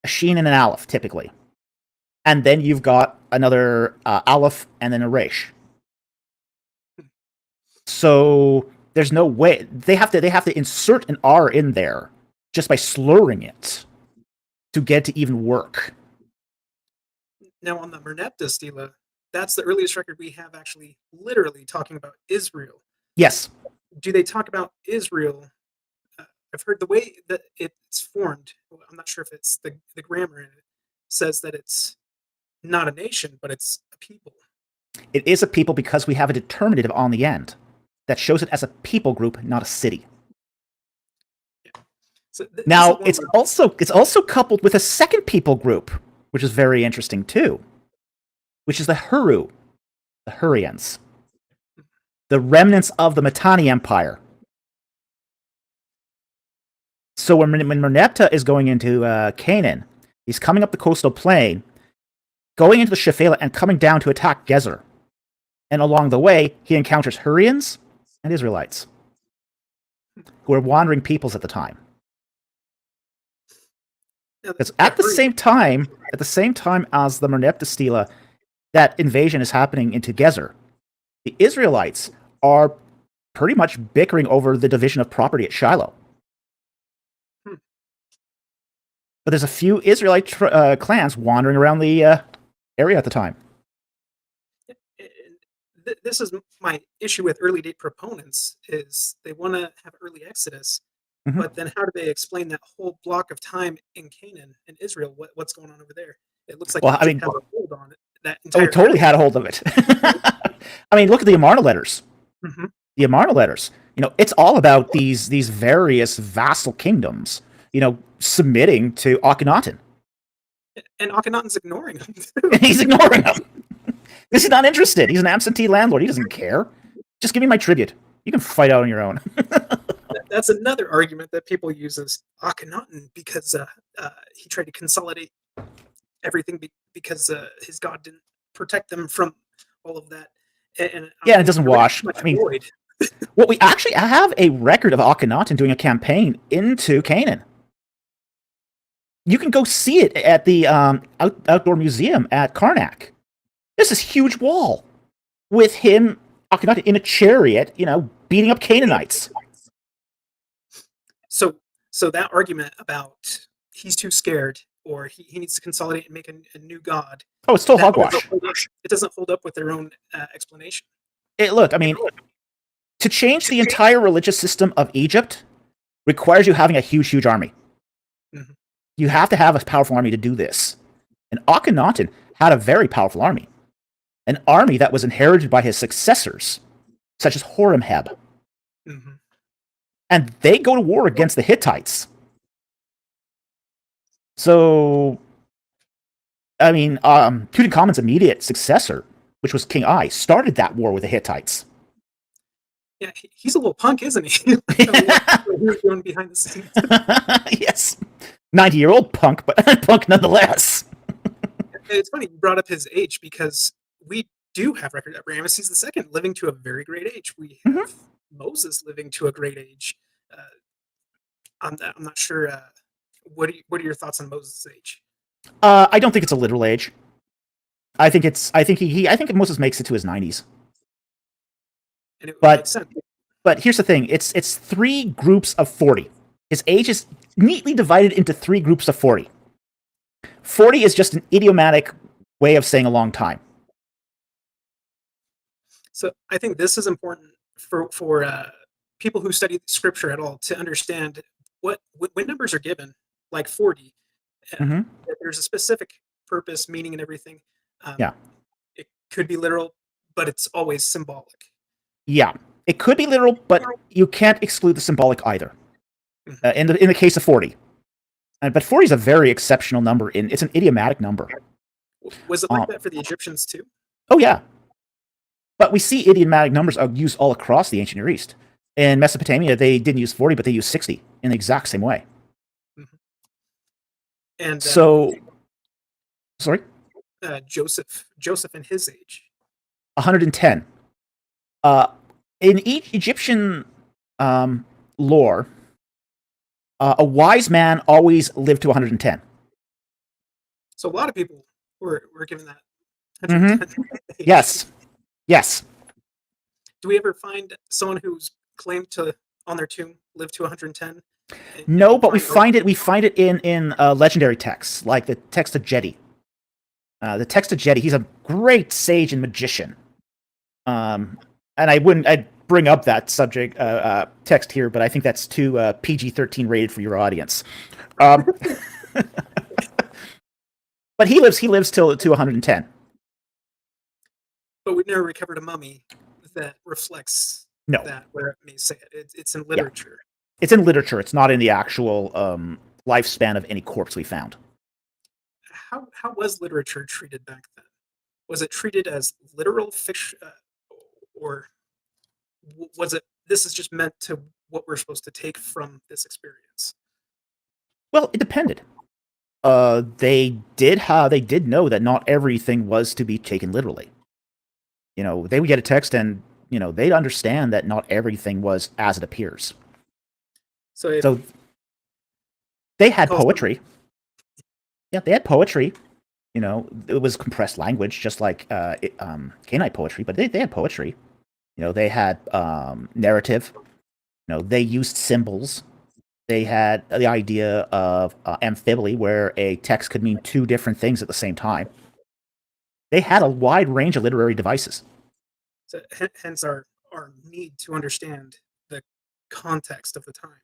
and an aleph typically, and then you've got another aleph and then a resh. So there's no way they have to insert an R in there just by slurring it to get it to even work. Now on the Merneptah stela, that's the earliest record we have actually literally talking about Israel. Yes. Do they talk about Israel? I've heard the way that it's formed. I'm not sure if it's the grammar in it says that it's not a nation, but it's a people. It is a people because we have a determinative on the end that shows it as a people group, not a city. Yeah. So Now, it's also coupled with a second people group, which is very interesting too, which is the Hurrians, the remnants of the Mitanni Empire. So when Merneptah is going into Canaan, he's coming up the coastal plain, going into the Shephelah, and coming down to attack Gezer. And along the way, he encounters Hurrians and Israelites, who were wandering peoples at the time. Because at the same time as the Merneptah Stela, that invasion is happening into Gezer, the Israelites are pretty much bickering over the division of property at Shiloh. But there's a few Israelite clans wandering around the area at the time. This is my issue with early date proponents, is they want to have early Exodus, but then how do they explain that whole block of time in Canaan and Israel? What's going on over there? It looks like Egypt has a hold on it. That entire totally had a hold of it. I mean, look at the Amarna letters. The Amarna letters. It's all about these various vassal kingdoms, submitting to Akhenaten. And Akhenaten's ignoring them. He's ignoring them. He's not interested. He's an absentee landlord. He doesn't care. Just give me my tribute. You can fight out on your own. That's another argument that people use as Akhenaten, because he tried to consolidate everything because his god didn't protect them from all of that. And it doesn't wash. I mean, well, we actually have a record of Akhenaten doing a campaign into Canaan. You can go see it at the outdoor museum at Karnak. There's this huge wall with him, Akhenaten, in a chariot, beating up Canaanites. So that argument about he's too scared, or he needs to consolidate and make a new god. Oh, it's still hogwash. It doesn't hold up with their own explanation. Look, I mean, to change the entire religious system of Egypt requires you having a huge army. You have to have a powerful army to do this. And Akhenaten had a very powerful army. An army that was inherited by his successors, such as Horemheb. And they go to war against the Hittites. So, I mean, Tutankhamun's immediate successor, which was King I, started that war with the Hittites. Yeah, he's a little punk, isn't he? He's doing behind the scenes. Yes. 90-year-old punk, but punk nonetheless. It's funny you brought up his age, because we do have record of Ramesses II living to a very great age. We have Moses living to a great age. I'm not sure. What are your thoughts on Moses' age? I don't think it's a literal age. I think Moses makes it to his 90s. And it makes sense. But here's the thing: it's 3 groups of 40. His age is neatly divided into 3 groups of 40. 40 is just an idiomatic way of saying a long time. So I think this is important for people who study scripture at all to understand when numbers are given, like 40. There's a specific purpose, meaning, and everything. It could be literal, but it's always symbolic. Yeah, it could be literal, but you can't exclude the symbolic either. In the case of 40. But 40 is a very exceptional number. It's an idiomatic number. Was it like that for the Egyptians too? Oh, yeah. But we see idiomatic numbers are used all across the ancient Near East. In Mesopotamia, they didn't use 40, but they used 60 in the exact same way. And sorry? Joseph and his age. 110. In Egyptian lore, a wise man always lived to 110. So a lot of people were given that 110 age. Yes. Do we ever find someone who's claimed to, on their tomb, live to 110? No, but we find it in legendary texts, like the text of Jedi. The text of Jedi, he's a great sage and magician. And I'd bring up that subject text here, but I think that's too PG-13 rated for your audience. But he lives to 110. but we've never recovered a mummy that reflects No. that where it may say it. It's in Yeah. literature. It's in literature. It's not in the actual lifespan of any corpse we found. How was literature treated back then? Was it treated as literal fiction, or was it this is just meant to what we're supposed to take from this experience? Well, it depended. They did know that not everything was to be taken literally. They would get a text and they'd understand that not everything was as it appears. So if So they you had call someone, poetry. Yeah, they had poetry. It was compressed language, just like Canaanite poetry, but they had poetry. They had narrative. They used symbols. They had the idea of amphibole, where a text could mean two different things at the same time. They had a wide range of literary devices. so hence our need to understand the context of the time.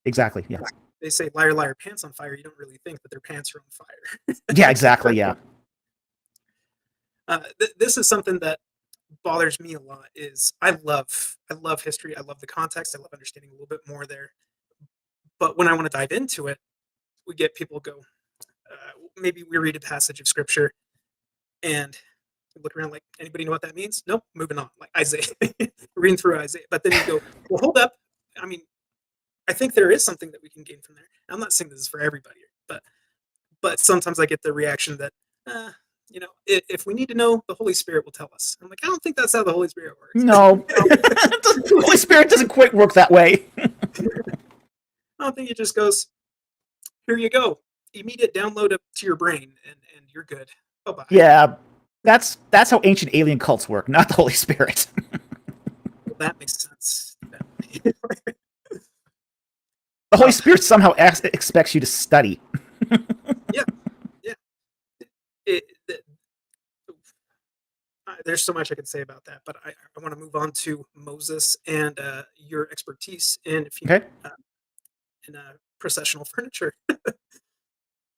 Exactly. Yeah. They say liar, liar, pants on fire. You don't really think that their pants are on fire. Yeah. Exactly. Yeah. This is something that bothers me a lot. Is I love history. I love the context. I love understanding a little bit more there. But when I want to dive into it, we get people go. Maybe we read a passage of scripture and look around like, anybody know what that means? Nope. Moving on. Like Isaiah, reading through Isaiah. But then you go, well, hold up. I mean, I think there is something that we can gain from there. I'm not saying this is for everybody, but sometimes I get the reaction that, if we need to know, the Holy Spirit will tell us. I'm like, I don't think that's how the Holy Spirit works. No, the Holy Spirit doesn't quite work that way. I don't think it just goes, here you go, immediate download up to your brain, and you're good. Bye bye. Yeah, that's how ancient alien cults work, not the Holy Spirit. Well, that makes sense. The Holy Spirit somehow expects you to study. Yeah, yeah. There's so much I could say about that, but I want to move on to Moses and your expertise in Okay. In processional furniture.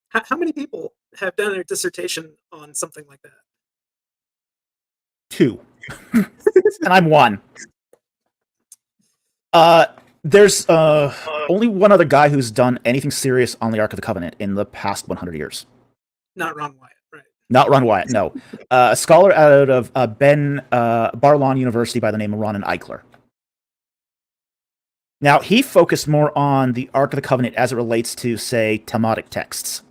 How many people have done a dissertation on something like that? 2. And I'm 1. There's only one other guy who's done anything serious on the Ark of the Covenant in the past 100 years. Not Ron Wyatt, right? Not Ron Wyatt, no. A scholar out of Ben Barlawn University by the name of Ronan Eichler. Now, he focused more on the Ark of the Covenant as it relates to, say, Talmudic texts.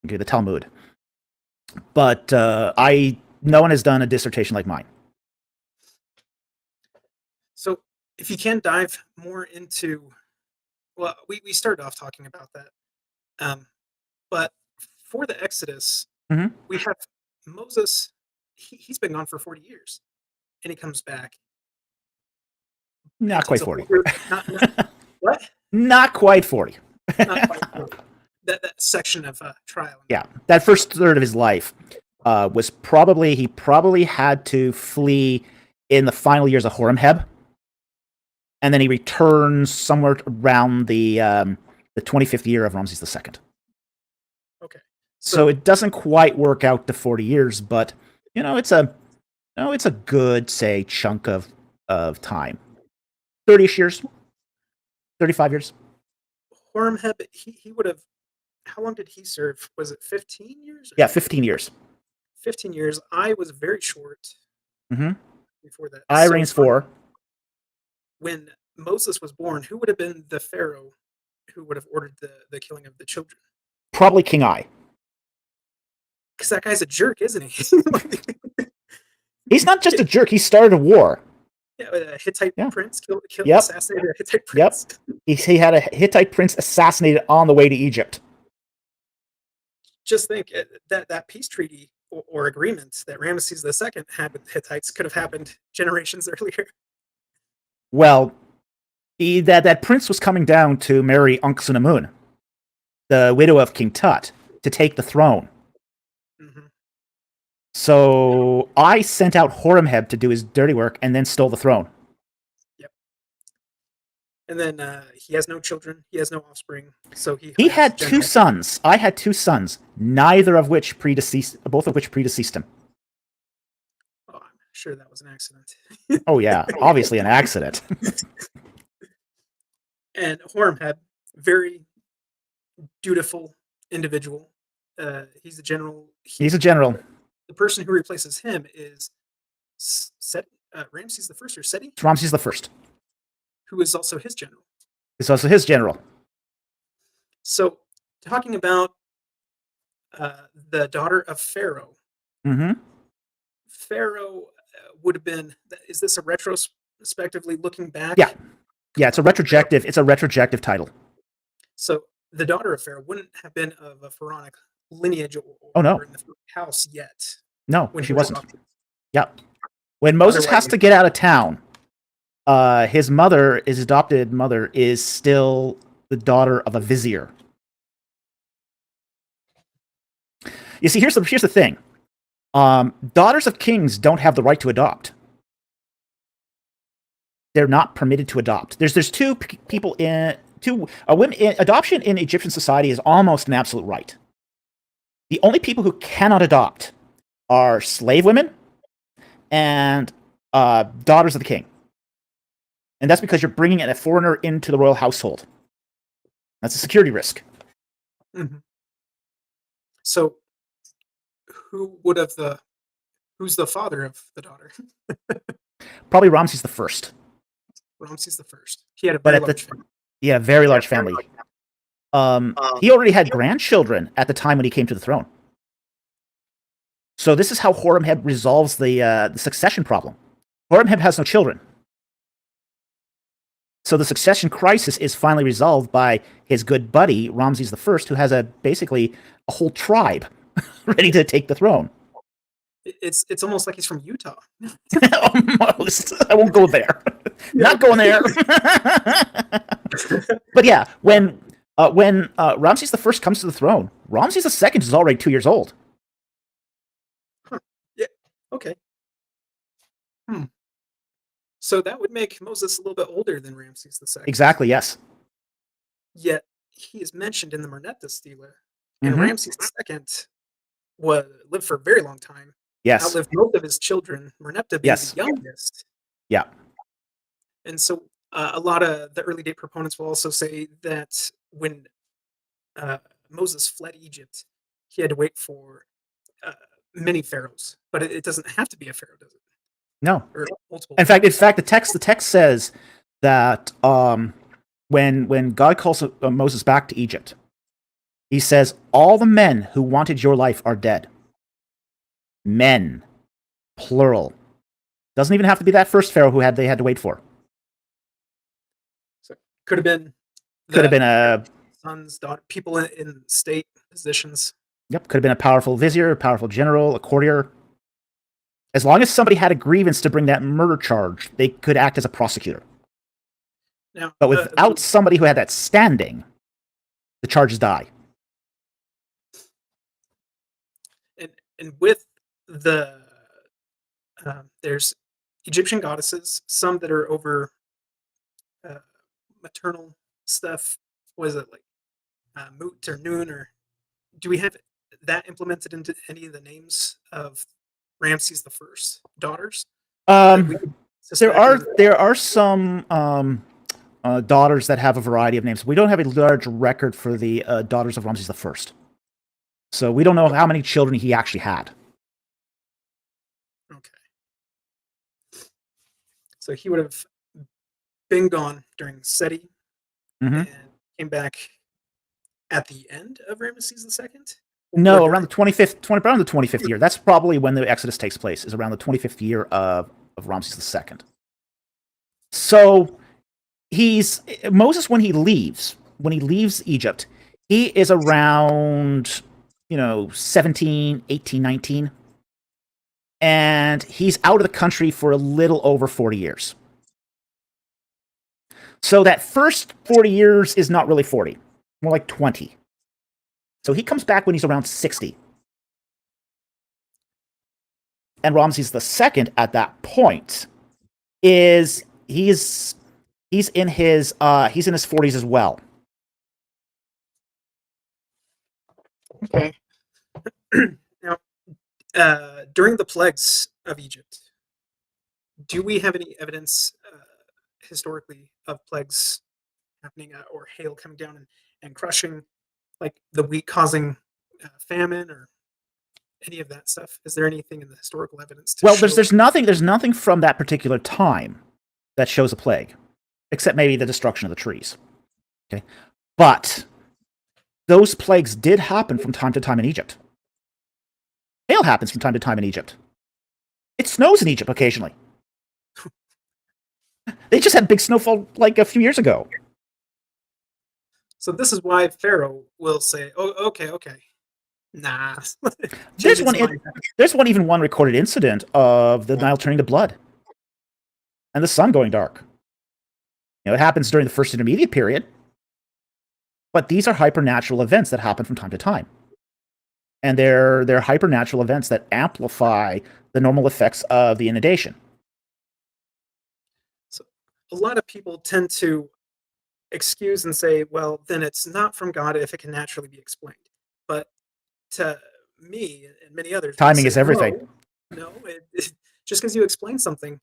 Okay, the Talmud. But no one has done a dissertation like mine. So if you can dive more into, well, we started off talking about that. But for the Exodus, we have Moses. He's been gone for 40 years, and he comes back. Not quite 40. What? Not quite 40. Not quite 40. That section of trial. Yeah, that first third of his life was he probably had to flee in the final years of Horemheb, and then he returns somewhere around the 25th year of Ramses II. Okay, so it doesn't quite work out to 40 years, but it's a good, say, chunk of time. 30-ish years, 35 years. Horemheb, he would have. How long did he serve? Was it 15 years? Yeah, 15 years. 15 years. I was very short. Before that, I reigns 4. When Moses was born, who would have been the pharaoh who would have ordered the killing of the children? Probably King I. Because that guy's a jerk, isn't he? He's not just a jerk. He started a war. Yeah, a Hittite prince killed Yep. assassinated a Hittite prince. Yep. He had a Hittite prince assassinated on the way to Egypt. Just think that peace treaty or agreement that Ramesses II had with the Hittites could have happened generations earlier. Well, that prince was coming down to marry Ankh-Sunamun, the widow of King Tut, to take the throne. So I sent out Horemheb to do his dirty work and then stole the throne. Yep. And then he has no children. He has no offspring. So he had 2 sons. I had 2 sons, both of which predeceased him. Oh, sure that was an accident. Oh yeah, obviously an accident. And Horemheb, very dutiful individual. He's the general. He's a general. The person who replaces him is Ramses the First or Seti, It's Ramses the First. who is also his general. It's also his general. So, talking about the daughter of Pharaoh. Mm-hmm. Pharaoh would have been. Is this a retrospectively looking back? Yeah. Yeah, it's a retrojective. It's a retrojective title. So the daughter of Pharaoh wouldn't have been of a pharaonic lineage Oh no, in the house yet. no, When she was wasn't. adopted. Yeah. When Moses has to get out of town, his mother, his adopted mother, is still the daughter of a vizier. You see, here's the thing. Daughters of kings don't have the right to adopt. They're not permitted to adopt. There's two people in women. Adoption in Egyptian society is almost an absolute right. The only people who cannot adopt are slave women and daughters of the king. And that's because you're bringing in a foreigner into the royal household. That's a security risk. Mm-hmm. So, who's the father of the daughter? Probably Ramses the First. Ramses the First. He had a very large family. Yeah, very large family. He already had grandchildren at the time when he came to the throne. So this is how Horemheb resolves the succession problem. Horemheb has no children. So the succession crisis is finally resolved by his good buddy, Ramses the First, who has basically a whole tribe ready to take the throne. It's almost like he's from Utah. Almost. I won't go there. Not going there. But yeah, when Ramses the First comes to the throne, Ramses the Second is already 2 years old. Huh. Yeah. Okay. So that would make Moses a little bit older than Ramses the Second. Exactly. Yes. Yet he is mentioned in the Merneptah Stela, and Ramses the Second lived for a very long time. Yes. Outlived most of his children. Merneptah being the youngest. Yeah. And so a lot of the early date proponents will also say that when Moses fled Egypt, he had to wait for many pharaohs, but it doesn't have to be a pharaoh, does it? No. Or multiple. In fact, the text says that when God calls Moses back to Egypt, he says, "All the men who wanted your life are dead." Men, plural. Doesn't even have to be that first pharaoh who they had to wait for. So could have been a sons, daughter, people in state positions. Yep, could have been a powerful vizier, a powerful general, a courtier. As long as somebody had a grievance to bring that murder charge, they could act as a prosecutor. Now, but without somebody who had that standing, the charges die. And with the there's Egyptian goddesses, some that are over maternal stuff. Was it like Mut or Noon, or do we have that implemented into any of the names of Ramses the First daughters? There are some daughters that have a variety of names. We don't have a large record for the daughters of Ramses the First, so we don't know how many children he actually had. Okay, so he would have been gone during Seti and came back at the end of Ramses the Second. No, around the 25th year. That's probably when the Exodus takes place. Is around the 25th year of Ramses II. So Moses when he leaves Egypt, he is around 17, 18, 19, and he's out of the country for a little over 40 years. So that first 40 years is not really 40, more like 20. So he comes back when he's around 60. And Ramses II at that point he's in his 40s as well. Okay. Now, during the plagues of Egypt, do we have any evidence historically of plagues happening or hail coming down and crushing like the wheat, causing famine or any of that stuff? Is there anything in the historical evidence to Well, show? there's nothing from that particular time that shows a plague, except maybe the destruction of the trees. Okay, but those plagues did happen from time to time in Egypt. Hail happens from time to time in Egypt. It snows in Egypt occasionally. They just had big snowfall like a few years ago. So this is why Pharaoh will say, "Oh, okay, okay, nah." There's Changing one. his mind. There's one recorded incident of the Nile turning to blood and the sun going dark. It happens during the first intermediate period, but these are hypernatural events that happen from time to time, and they're hypernatural events that amplify the normal effects of the inundation. So a lot of people tend to excuse and say, "Well, then it's not from God if it can naturally be explained." But to me and many others, we Timing say, is everything. no. Just because you explain something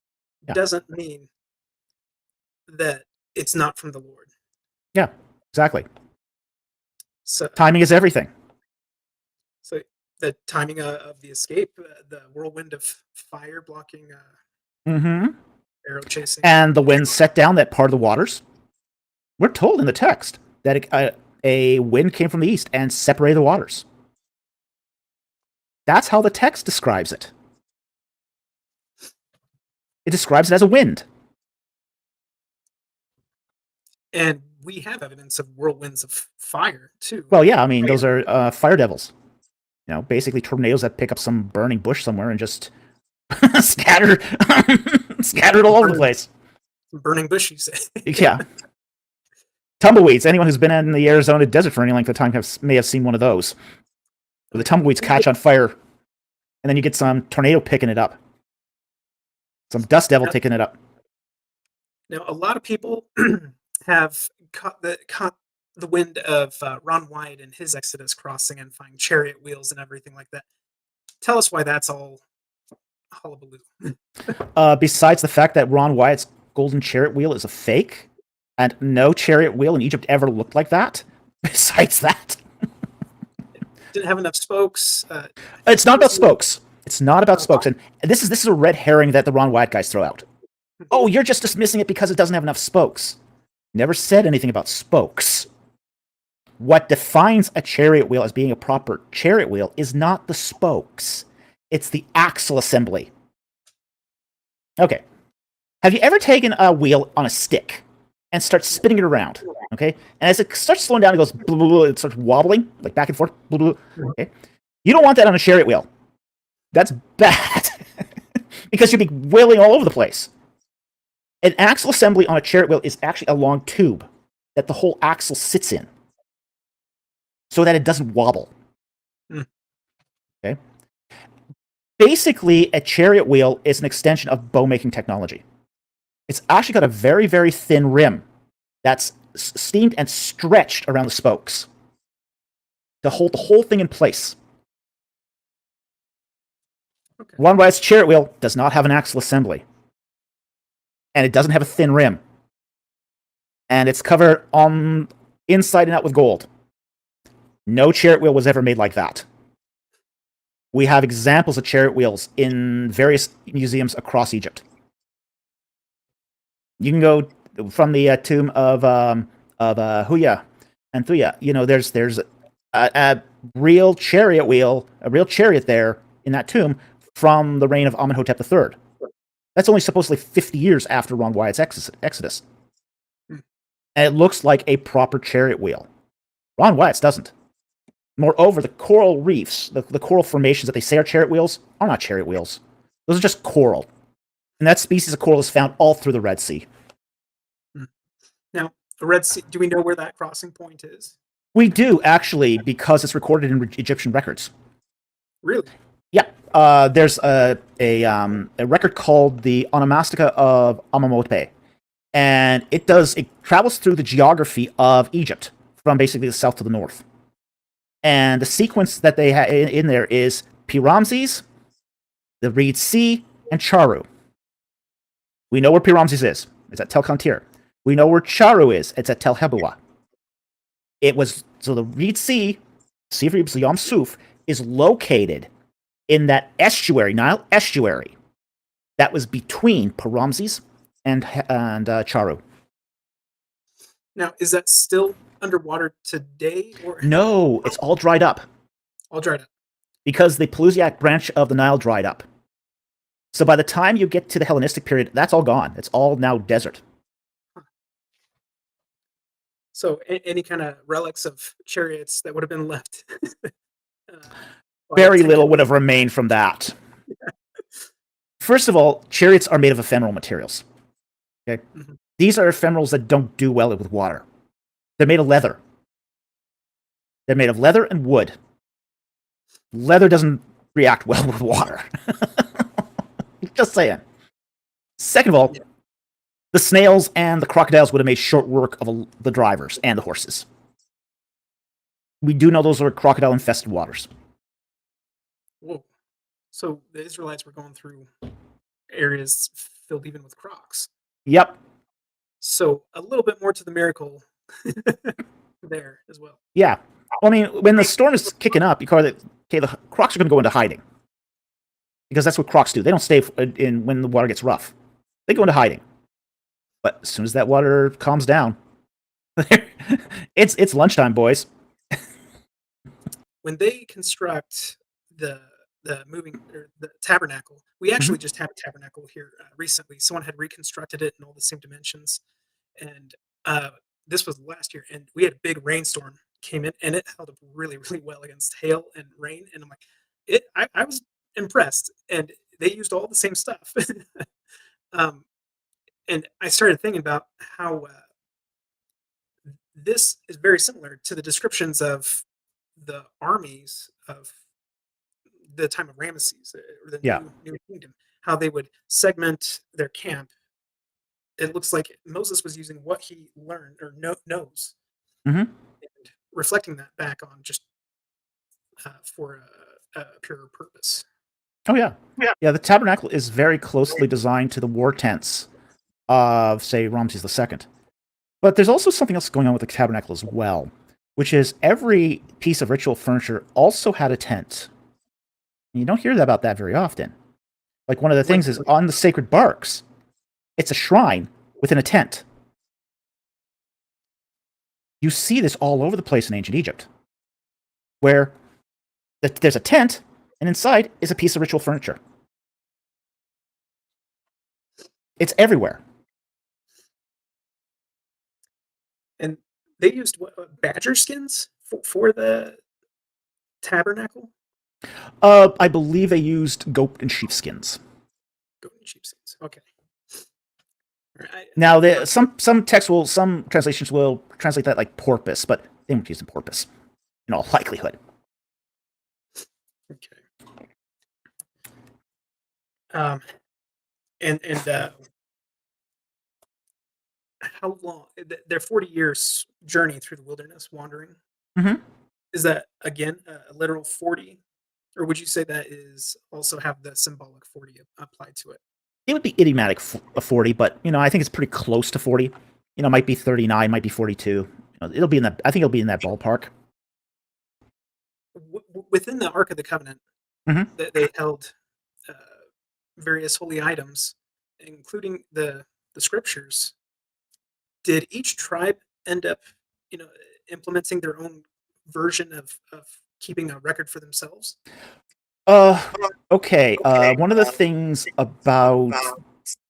Yeah. doesn't mean that it's not from the Lord. Yeah, exactly. So, Timing is everything. so the timing of the escape, the whirlwind of fire blocking, Mm-hmm. arrow chasing, And the wind set down that part of the waters. We're told in the text that a wind came from the east and separated the waters. That's how the text describes it. It describes it as a wind. and we have evidence of whirlwinds of fire too. Well, yeah, I mean, those are fire devils. Basically tornadoes that pick up some burning bush somewhere and just scattered all over the place. Burning bush, you say? Yeah. Tumbleweeds. Anyone who's been in the Arizona desert for any length of time may have seen one of those. Where the tumbleweeds catch on fire, and then you get some tornado picking it up. Some dust devil picking it up. Now, a lot of people have caught the wind of Ron White and his Exodus crossing and finding chariot wheels and everything like that. Tell us why that's all hullabaloo. Besides the fact that Ron Wyatt's golden chariot wheel is a fake, and no chariot wheel in Egypt ever looked like that. Besides that, Didn't have enough spokes. it's not about spokes. It's not about spokes, and this is a red herring that the Ron Wyatt guys throw out. Oh, you're just dismissing it because it doesn't have enough spokes. Never said anything about spokes. What defines a chariot wheel as being a proper chariot wheel is not the spokes. It's the axle assembly. Okay. Have you ever taken a wheel on a stick and start spinning it around? Okay. And as it starts slowing down, it goes blah, blah, blah, it starts wobbling, like back and forth. Blah, blah, blah. Okay. You don't want that on a chariot wheel. That's bad. Because you'll be wheeling all over the place. An axle assembly on a chariot wheel is actually a long tube that the whole axle sits in so that it doesn't wobble. Okay. Basically, a chariot wheel is an extension of bow-making technology. It's actually got a very, very thin rim that's steamed and stretched around the spokes to hold the whole thing in place. Okay. Ron Wyatt's chariot wheel does not have an axle assembly. And it doesn't have a thin rim. And it's covered on inside and out with gold. No chariot wheel was ever made like that. We have examples of chariot wheels in various museums across Egypt. You can go from the tomb of Huya and Thuya. There's a real chariot wheel, a real chariot there in that tomb from the reign of Amenhotep III. That's only supposedly 50 years after Ron Wyatt's Exodus. And it looks like a proper chariot wheel. Ron Wyatt's doesn't. Moreover, the coral reefs, the coral formations that they say are chariot wheels, are not chariot wheels. Those are just coral. And that species of coral is found all through the Red Sea. Now, the Red Sea, do we know where that crossing point is? We do, actually, because it's recorded in Egyptian records. Really? Yeah. There's a record called the Onomastica of Amenhotep. And it travels through the geography of Egypt from basically the south to the north. And the sequence that they have in there is Pi Ramses, the Reed Sea, and Charu. We know where Pi Ramses is. It's at Tel Kantir. We know where Charu is. It's at Tel Hebua. It was so the Reed Sea, Sea of Reeds, the Yam Suf, is located in that estuary, Nile estuary, that was between Pi Ramses and Charu. Now, is that still underwater today, or No, it's all dried up all dried up? because the Pelusiac branch of the Nile dried up. So by the time you get to the Hellenistic period, that's all gone. It's all now desert. So, any kind of relics of chariots that would have been left? Very little would have remained from that. First of all, chariots are made of ephemeral materials. Okay, these are ephemerals that don't do well with water. They're made of leather. They're made of leather and wood. Leather doesn't react well with water. Just saying. Second of all, the snails and the crocodiles would have made short work of the drivers and the horses. We do know those are crocodile-infested waters. Whoa. So the Israelites were going through areas filled even with crocs. Yep. So a little bit more to the miracle there as well. Yeah. Well, I mean, when the storm is kicking up, you call it, okay, the crocs are going to go into hiding. Because that's what crocs do. They don't stay in when the water gets rough. They go into hiding. But as soon as that water calms down, it's lunchtime, boys. When they construct the moving or the tabernacle, we actually just had a tabernacle here recently. Someone had reconstructed it in all the same dimensions, and this was last year. And we had a big rainstorm came in, and it held up really, really well against hail and rain. And I'm like, I was impressed, and they used all the same stuff. And I started thinking about how this is very similar to the descriptions of the armies of the time of Ramesses or the new kingdom, how they would segment their camp. It looks like Moses was using what he learned or knows, and reflecting that back on just for a pure purpose. Oh yeah. The tabernacle is very closely designed to the war tents of, say, Ramses II. But there's also something else going on with the tabernacle as well, which is every piece of ritual furniture also had a tent. And you don't hear about that very often. Like, one of the things is on the sacred barks, it's a shrine within a tent. You see this all over the place in ancient Egypt, where there's a tent, and inside is a piece of ritual furniture. It's everywhere. And they used badger skins for the tabernacle? I believe they used goat and sheep skins. Goat and sheep skins. Okay. Now, some translations will translate that like porpoise, but they won't use the porpoise in all likelihood. Okay. And how long? Their 40 years journey through the wilderness, wandering. Is that again a literal 40, or would you say that is also have the symbolic 40 applied to it? It would be idiomatic 40, but I think it's pretty close to 40. It might be 39, might be 42. It'll be in that. I think it'll be in that ballpark. Within the Ark of the Covenant, they held various holy items, including the scriptures. Did each tribe end up, implementing their own version of keeping a record for themselves? Okay. One of the things about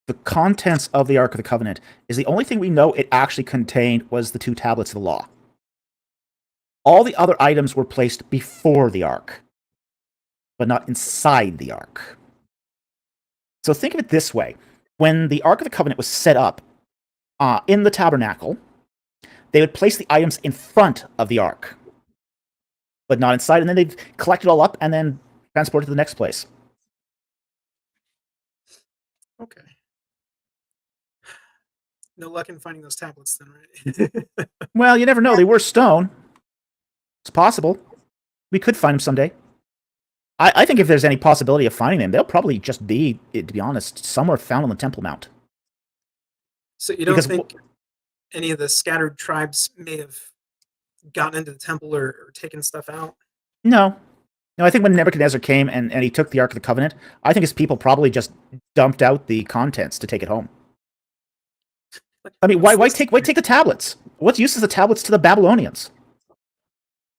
the contents of the Ark of the Covenant is the only thing we know it actually contained was the 2 tablets of the law. All the other items were placed before the Ark, but not inside the Ark. So think of it this way. When the Ark of the Covenant was set up in the tabernacle, they would place the items in front of the Ark, but not inside, and then they'd collect it all up and then transport it to the next place. Okay. No luck in finding those tablets then, right? Well, you never know. They were stone. It's possible. We could find them someday. I think if there's any possibility of finding them, they'll probably just be, to be honest, somewhere found on the Temple Mount. So you don't because think any of the scattered tribes may have gotten into the temple or taken stuff out? no, no, I think when Nebuchadnezzar came and he took the Ark of the Covenant, I think his people probably just dumped out the contents to take it home. Like, I mean, what's why listed take the tablets? What use is the tablets to the Babylonians?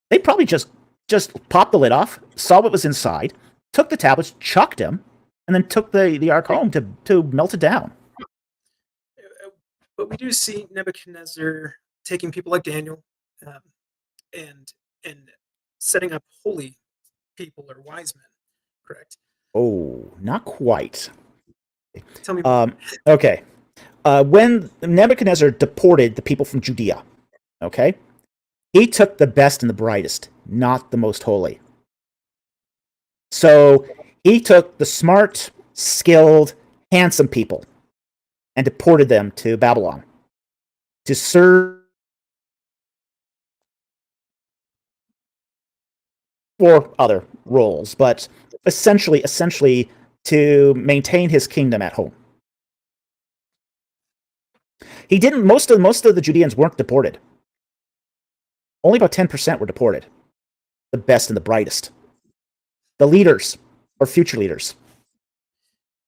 They probably just popped the lid off, saw what was inside, took the tablets, chucked them, and then took the Ark here? home to melt it down. But we do see Nebuchadnezzar taking people like Daniel, um, and setting up holy people or wise men. Correct. Oh, not quite. Tell me more. Um, okay. When Nebuchadnezzar deported the people from Judea, okay, he took the best and the brightest, not the most holy. So he took the smart, skilled, handsome people and deported them to Babylon to serve for other roles, but essentially to maintain his kingdom at home. He didn't. Most of the Judeans weren't deported. Only about 10% were deported. The best and the brightest, the leaders or future leaders.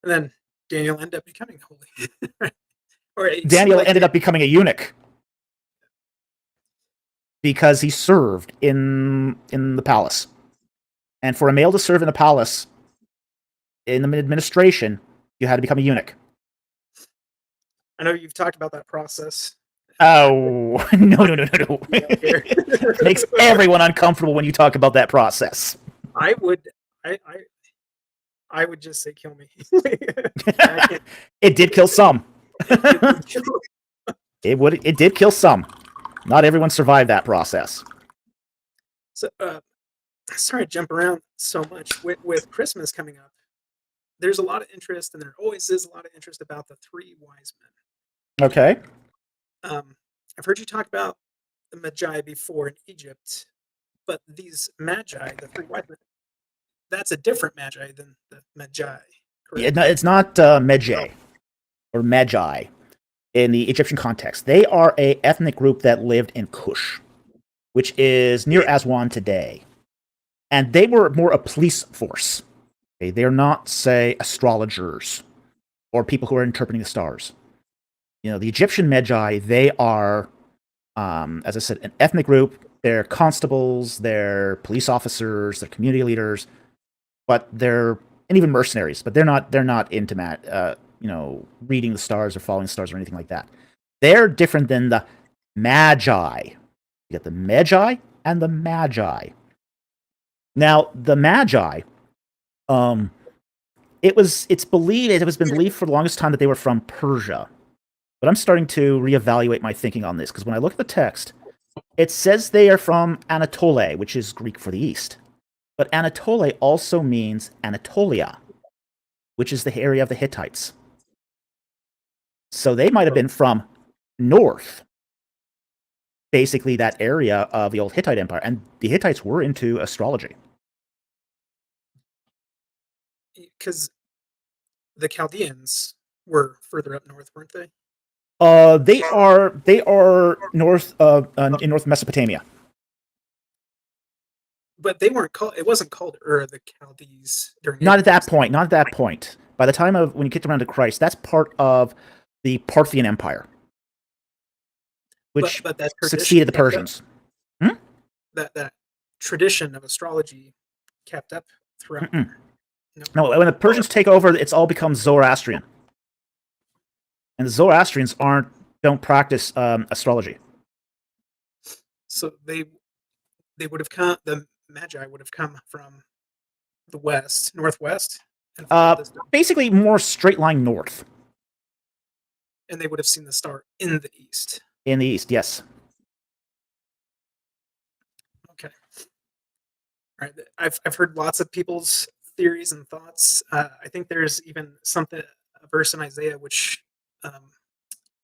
And then Daniel ended up becoming holy. Or it seemed Daniel like ended up becoming a eunuch because he served in the palace. And for a male to serve in a palace in the administration, you had to become a eunuch. I know you've talked about that process. Oh, no. Here. Makes everyone uncomfortable when you talk about that process. I would, I, I would just say kill me. It did kill some. It did kill some. Not everyone survived that process. So, sorry to jump around so much with Christmas coming up. There's a lot of interest, and there always is a lot of interest about the three wise men. Okay. I've heard you talk about the Magi before in Egypt, but these Magi, the three wise men, that's a different Magi than the Magi, correct? It's not Magi or Magi in the Egyptian context. They are a ethnic group that lived in Kush, which is near Aswan today. And they were more a police force. Okay? They're not, say, astrologers or people who are interpreting the stars. The Egyptian Magi, they are, as I said, an ethnic group. They're constables, they're police officers, they're community leaders, and even mercenaries. But they're not into reading the stars or following the stars or anything like that. They're different than the Magi. You get the Magi and the Magi. Now, the Magi, it has been believed for the longest time that they were from Persia. But I'm starting to reevaluate my thinking on this, because when I look at the text, it says they are from Anatolia, which is Greek for the East. But Anatolia also means Anatolia, which is the area of the Hittites. So they might have been from north, basically that area of the old Hittite Empire. And the Hittites were into astrology. Because the Chaldeans were further up north, weren't they? They are north in North Mesopotamia. But they weren't called. It wasn't called Ur the Chaldees during. Not at that point. Not at that point. By the time of when you get around to Christ, that's part of the Parthian Empire, which but that succeeded the Persians. That tradition of astrology kept up throughout. No, when the Persians take over, it's all becomes Zoroastrian, and the Zoroastrians don't practice astrology. So they would have come. The Magi would have come from the northwest, and basically more straight line north. And they would have seen the star in the east. In the east, yes. Okay. All right. I've heard lots of people's theories and thoughts. I think there's even a verse in Isaiah which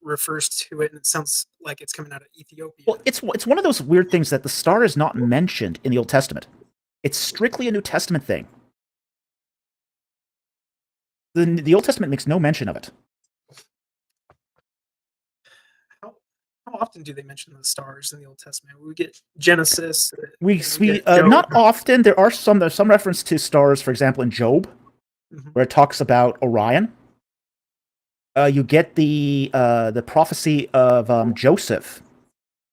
refers to it, and it sounds like it's coming out of Ethiopia. Well, it's one of those weird things that the star is not mentioned in the Old Testament. It's strictly a New Testament thing. The Old Testament makes no mention of it. how often do they mention the stars in the Old Testament? We get Genesis, We and we we get Job. not often. There's some reference to stars, for example, in Job, Mhm. where it talks about Orion. You get the prophecy of Joseph,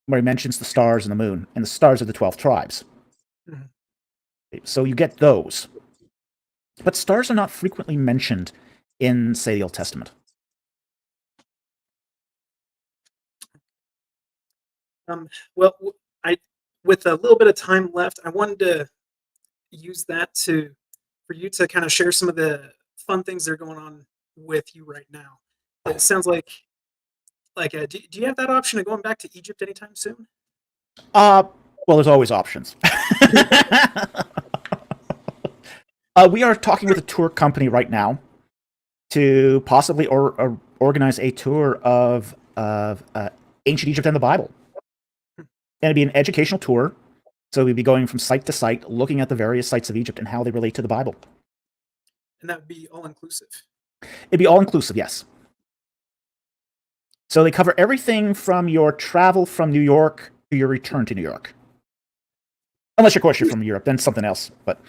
where he mentions the stars and the moon, and the stars of the 12 tribes. Mhm. So you get those. But stars are not frequently mentioned in, say, the Old Testament. Well, I with a little bit of time left, I wanted to use that to for you to kind of share some of the fun things that are going on with you right now. It sounds do you have that option of going back to Egypt anytime soon? Uh, well, there's always options. We are talking with a tour company right now to possibly organize a tour of ancient Egypt and the Bible. And it'd be an educational tour. So we'd be going from site to site, looking at the various sites of Egypt and how they relate to the Bible. And that would be all inclusive. It'd be all inclusive, yes. So they cover everything from your travel from New York to your return to New York. Unless, of course, you're from Europe, then something else. But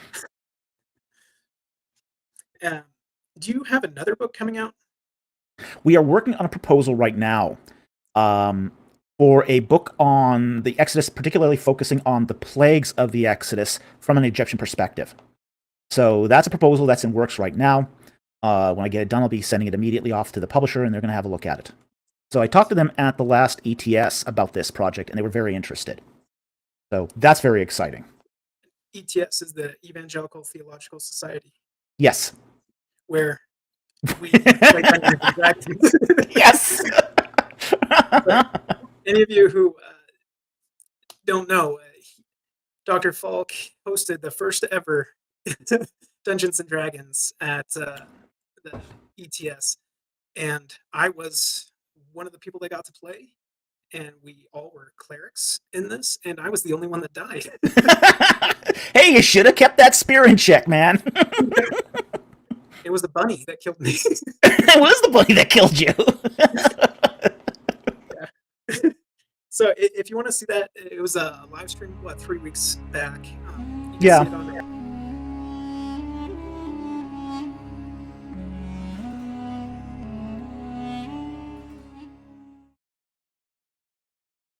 Um, do you have another book coming out? we are working on a proposal right now um, for a book on the Exodus, particularly focusing on the plagues of the Exodus from an Egyptian perspective. So that's a proposal that's in works right now. When I get it done, I'll be sending it immediately off to the publisher, and they're going to have a look at it. So I talked to them at the last ETS about this project, and they were very interested. So that's very exciting. ETS is the Evangelical Theological Society, Yes. where we play Dungeons and Dragons. Yes. Any of you who don't know, Dr. Falk hosted the first ever Dungeons and Dragons at the ETS, and I was one of the people that got to play. And we all were clerics in this, and I was the only one that died. Hey, you should have kept that spear in check, man. It was the bunny that killed me. It was the bunny that killed you. Yeah. So if you want to see that, it was a live stream, 3 weeks back. You can Yeah. see it on